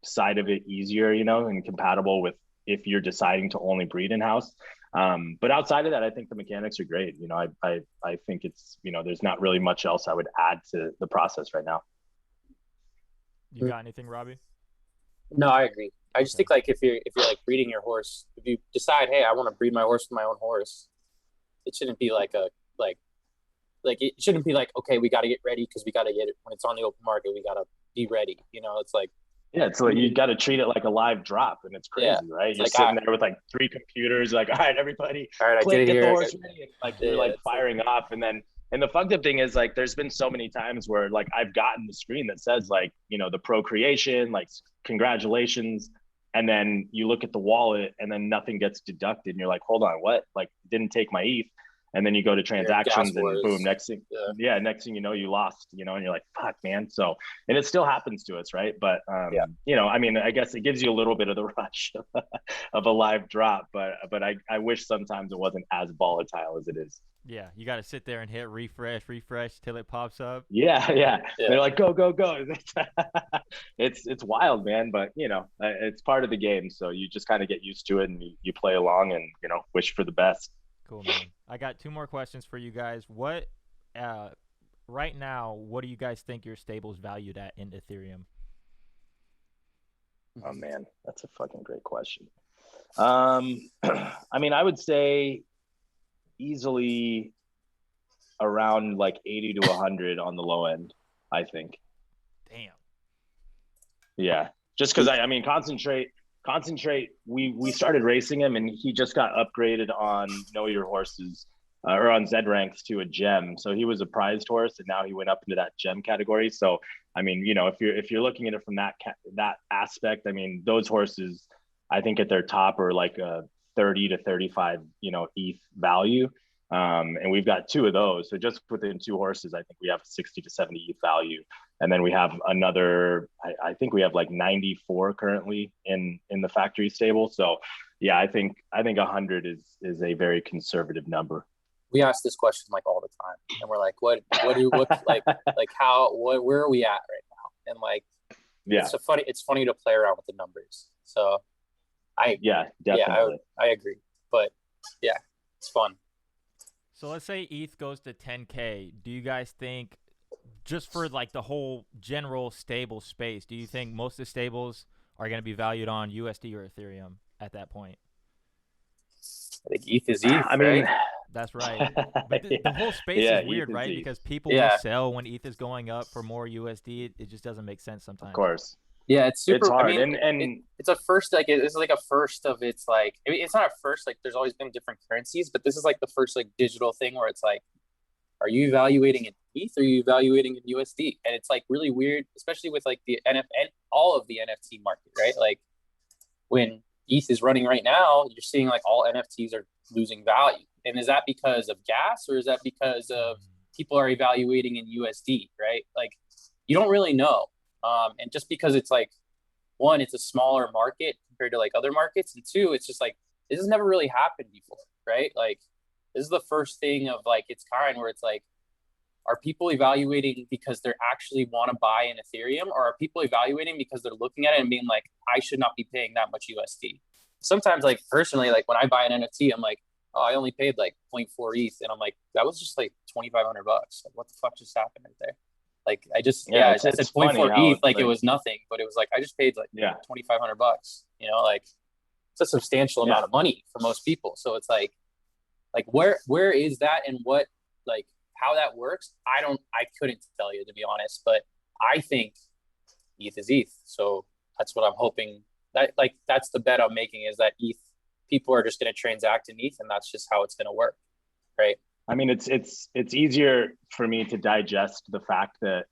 side of it easier, and compatible with if you're deciding to only breed in-house. But outside of that, I think the mechanics are great. I think it's, there's not really much else I would add to the process right now. You got anything, Robbie? No, I agree. I just think like if you're like breeding your horse, if you decide, hey, I want to breed my horse with my own horse, it shouldn't be like it shouldn't be like, okay, we got to get ready because we got to get it when it's on the open market. We got to be ready. It's like, yeah, it's like you got to treat it like a live drop, and it's crazy, right? You're like, sitting there with like 3 computers, like, all right, everybody, all right, click, get the horse ready. Like you're like firing off, and then And the fucked up thing is like, there's been so many times where like I've gotten the screen that says like, you know, the procreation, like congratulations. And then you look at the wallet and then nothing gets deducted. And you're like, hold on, what? Like didn't take my ETH. And then you go to transactions and boom, next thing, next thing you know, you lost, you know, and you're like, fuck, man. So, and it still happens to us, right? But, you know, I mean, I guess it gives you a little bit of the rush of a live drop, but I wish sometimes it wasn't as volatile as it is. Yeah, you got to sit there and hit refresh till it pops up. Yeah. They're like, go. It's wild, man. But you know, it's part of the game. So you just kind of get used to it and you play along and, you know, wish for the best. Cool, man. I got 2 more questions for you guys. What, right now, what do you guys think your stable's valued at in Ethereum? Oh man, that's a fucking great question. I mean, I would say easily around like 80 to 100 on the low end, I think. Damn. Yeah, just because I mean, concentrate. We started racing him, and he just got upgraded on Know Your Horses, or on Zed ranks to a gem. So he was a prized horse, and now he went up into that gem category. So I mean, you know, if you're looking at it from that aspect, I mean, those horses, I think at their top are like a 30 to 35, you know, ETH value. And we've got 2 of those. So just within 2 horses, I think we have 60 to 70 ETH value. And then we have another, I think we have like 94 currently in the factory stable. So yeah, I think 100 is a very conservative number. We ask this question like all the time, and we're like, what like how, where are we at right now? And like, yeah, it's funny to play around with the numbers. So definitely. I agree. But yeah, it's fun. So let's say ETH goes to 10K. Do you guys think, just for like the whole general stable space, do you think most of the stables are going to be valued on USD or Ethereum at that point? I think ETH is ETH. I mean, that's right. But the whole space is weird, right? Because people will sell when ETH is going up for more USD. It just doesn't make sense sometimes. Of course. Yeah, it's super. It's hard. I mean, it's a first. Like it's like a first of its. Like I mean, it's not a first. Like there's always been different currencies, but this is like the first like digital thing where it's like, are you evaluating in ETH or are you evaluating in USD? And it's like really weird, especially with like the and all of the NFT market, right? Like when ETH is running right now, you're seeing like all NFTs are losing value. And is that because of gas or is that because of people are evaluating in USD, right? Like you don't really know. And just because it's like, 1, it's a smaller market compared to like other markets. And 2, it's just like, this has never really happened before, right? Like this is the first thing of like its kind where it's like, are people evaluating because they actually want to buy an Ethereum, or are people evaluating because they're looking at it and being like, I should not be paying that much USD? Sometimes like personally, like when I buy an NFT, I'm like, oh, I only paid like 0.4 ETH. And I'm like, that was just like $2,500. Like what the fuck just happened right there? Like I just, I said 0.4 ETH, like it was nothing, but it was like, I just paid like $2,500, you know, like it's a substantial amount of money for most people. So it's like where is that and what, like how that works? I couldn't tell you, to be honest, but I think ETH is ETH. So that's what I'm hoping that's the bet I'm making, is that ETH people are just going to transact in ETH and that's just how it's going to work. Right. I mean, it's easier for me to digest the fact that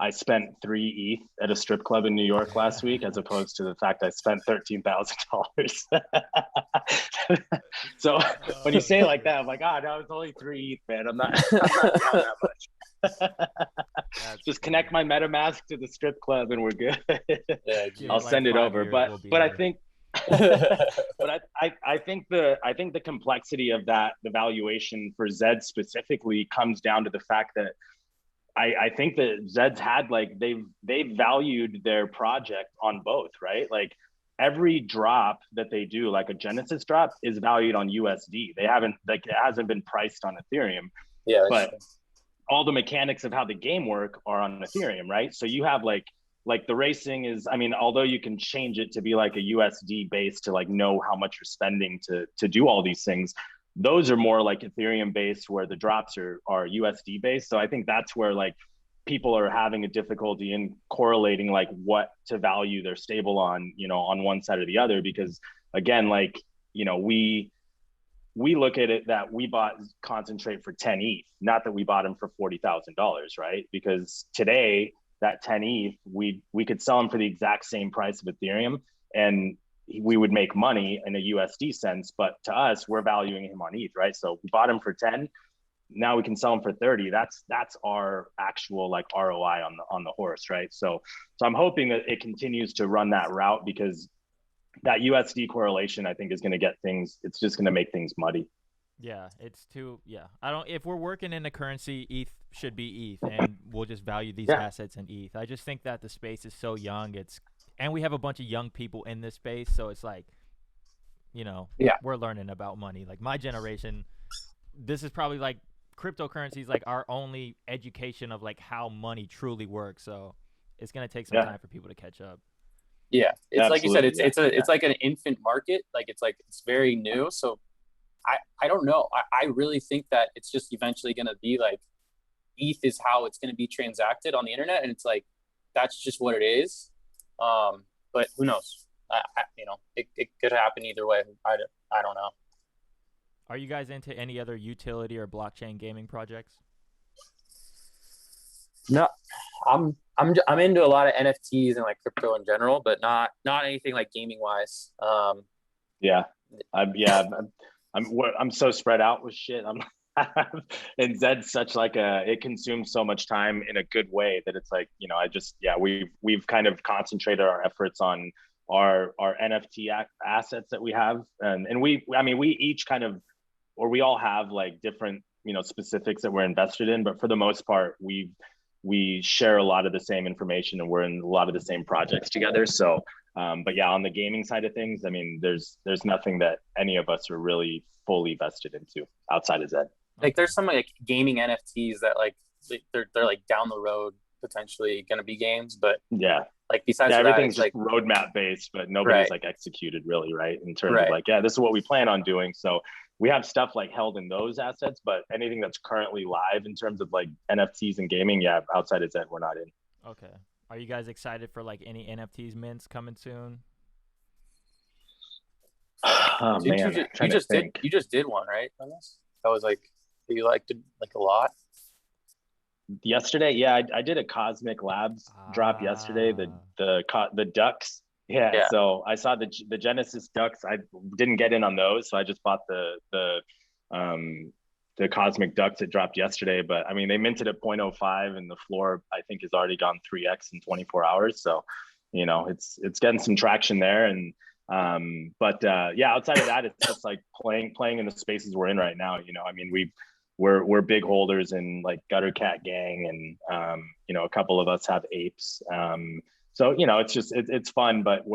I spent 3 ETH at a strip club in New York last week, as opposed to the fact I spent $13,000. So when you say it like that, I'm like, no, it's only 3 ETH, man. I'm not down that much. Just connect my MetaMask to the strip club and we're good. I'll send it over. But I think but I think the complexity of that, the valuation for Zed specifically, comes down to the fact that I think that Zed's had like they've valued their project on both, right? Like every drop that they do, like a Genesis drop, is valued on USD. They haven't, like, it hasn't been priced on Ethereum. Yeah, but all the mechanics of how the game work are on Ethereum, right? So you have like the racing is, I mean, although you can change it to be like a USD base to like know how much you're spending to do all these things, those are more like Ethereum based, where the drops are USD based. So I think that's where like people are having a difficulty in correlating like what to value their stable on, you know, on one side or the other, because again, like, you know, we we look at it that we bought concentrate for 10 ETH, not that we bought them for $40,000, right? Because today that 10 ETH, we could sell them for the exact same price of Ethereum, and we would make money in a USD sense. But to us, we're valuing him on ETH, right? So we bought him for 10. Now we can sell them for 30. That's our actual like ROI on the horse, right? So I'm hoping that it continues to run that route, because that USD correlation, I think, is going to get things. It's just going to make things muddy. Yeah, it's too. Yeah, if we're working in the currency, ETH should be ETH, and we'll just value these assets in ETH. I just think that the space is so young. And we have a bunch of young people in this space, so it's like, we're learning about money. Like my generation, this is probably like cryptocurrency is like our only education of like how money truly works. So it's gonna take some time for people to catch up. Yeah, it's Absolutely. Like you said, it's like an infant market. Like it's very new. So I don't know. I really think that it's just eventually going to be like ETH is how it's going to be transacted on the internet, and it's like that's just what it is. But who knows? It could happen either way. I don't know. Are you guys into any other utility or blockchain gaming projects? No, I'm into a lot of NFTs and like crypto in general, but not anything like gaming wise. I'm so spread out with shit. And Zed's such like it consumes so much time in a good way that it's like, we've kind of concentrated our efforts on our NFT assets that we have. And we each kind of, or we all have like different, specifics that we're invested in, but for the most part, we share a lot of the same information, and we're in a lot of the same projects together. So, but yeah, on the gaming side of things, I mean, there's nothing that any of us are really fully vested into outside of Zed. Like there's some like gaming NFTs that like they're like down the road potentially going to be games, but like besides everything's that, just like roadmap based, but nobody's like executed really, right? In terms of like, this is what we plan on doing. So we have stuff like held in those assets, but anything that's currently live in terms of like NFTs and gaming, outside of Zed, we're not in. Okay. Are you guys excited for like any NFTs mints coming soon? Oh man, you just did one, right? On this? That was like you liked it like a lot. Yesterday, I did a Cosmic Labs drop yesterday. The ducks. Yeah, so I saw the Genesis ducks. I didn't get in on those, so I just bought the Cosmic ducks that dropped yesterday. But I mean, they minted at 0.05, and the floor I think has already gone 3x in 24 hours. So, it's getting some traction there. And outside of that, it's just like playing in the spaces we're in right now. I mean, we're big holders in like Gutter Cat Gang, and a couple of us have apes. So, it's just, it's fun, but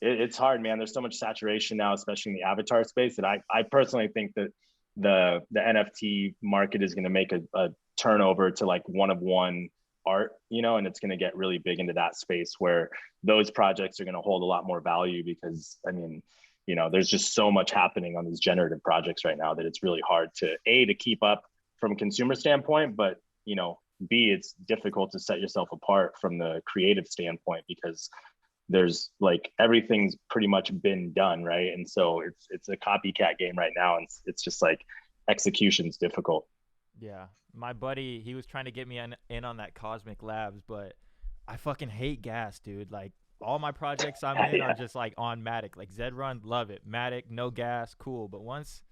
it's hard, man. There's so much saturation now, especially in the avatar space, that I personally think that the NFT market is going to make a turnover to like one of one art, and it's going to get really big into that space where those projects are going to hold a lot more value, because I mean, there's just so much happening on these generative projects right now that it's really hard to keep up from a consumer standpoint, but B, it's difficult to set yourself apart from the creative standpoint, because there's like everything's pretty much been done, right? And so it's a copycat game right now, and it's just like execution's difficult. Yeah, my buddy, he was trying to get me in on that Cosmic Labs, but I fucking hate gas, dude. Like all my projects I'm in are just like on Matic. Like Zed Run, love it. Matic, no gas, cool. But once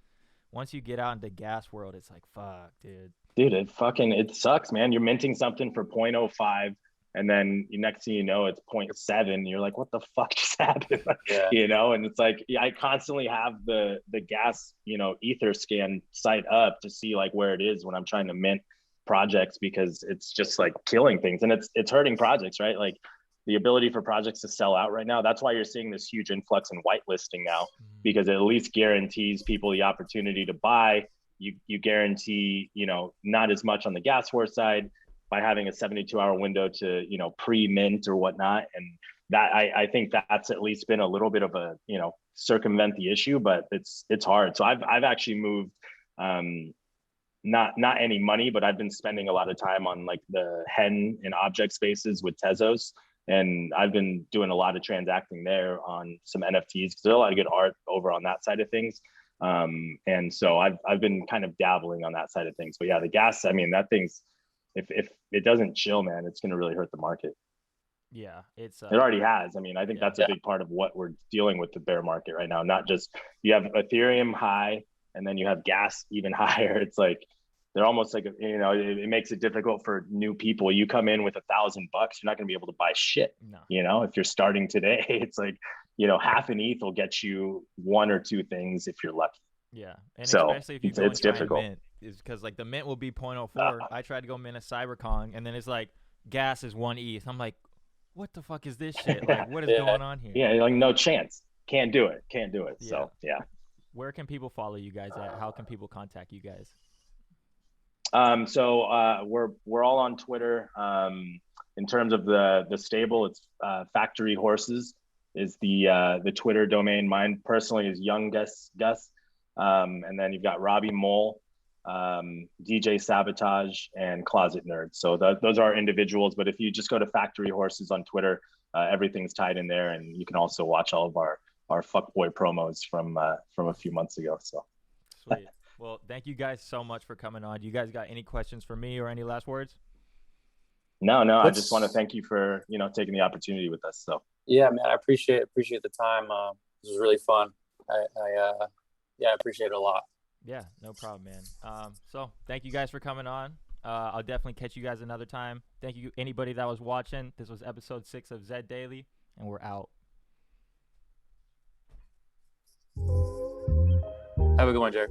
you get out into gas world, it's like, fuck, dude. Dude, it sucks, man. You're minting something for 0.05, and then next thing you know, it's 0.7. You're like, what the fuck just happened? And it's like, I constantly have the gas, ether scan site up to see like where it is when I'm trying to mint projects, because it's just like killing things, and it's hurting projects, right? Like the ability for projects to sell out right now. That's why you're seeing this huge influx in whitelisting now, because it at least guarantees people the opportunity to buy. You guarantee, not as much on the gas war side by having a 72-hour window to, pre-mint or whatnot. And that I think that's at least been a little bit of a, circumvent the issue, but it's hard. So I've actually moved, not any money, but I've been spending a lot of time on like the hen and object spaces with Tezos. And I've been doing a lot of transacting there on some NFTs, because there's a lot of good art over on that side of things. And so I've been kind of dabbling on that side of things. But yeah, the gas, I mean, that thing's, if it doesn't chill, man, it's going to really hurt the market. Yeah, it already has. I mean, I think that's a big part of what we're dealing with the bear market right now. Not just, you have Ethereum high and then you have gas even higher. It's like, they're almost like, you know, it makes it difficult for new people. You come in with $1,000, you're not going to be able to buy shit. No. You know, if you're starting today, it's like, you know, half an ETH will get you one or two things if you're lucky. Yeah, and so especially if you go it's and try difficult. and mint, is because like the mint will be 0.04. I tried to go mint a Cyberkong, and then it's like gas is 1 ETH. I'm like, what the fuck is this shit? Like, what is going on here? Yeah, like no chance. Can't do it. Yeah. So yeah. Where can people follow you guys at? How can people contact you guys? So we're all on Twitter. In terms of the stable, it's Factory Horses is the Twitter domain. Mine personally is Young Gus. And then you've got Robbie Mole, DJ Sabotage, and Closet Nerd. So those are individuals. But if you just go to Factory Horses on Twitter, everything's tied in there, and you can also watch all of our fuckboy promos from a few months ago. So sweet. Well, thank you guys so much for coming on. You guys got any questions for me or any last words? No. I just want to thank you for, you know, taking the opportunity with us. So yeah, man, I appreciate the time. This was really fun. I appreciate it a lot. Yeah, no problem, man. So thank you guys for coming on. I'll definitely catch you guys another time. Thank you, anybody that was watching. This was episode 6 of Zed Daily, and we're out. Have a good one, Jared.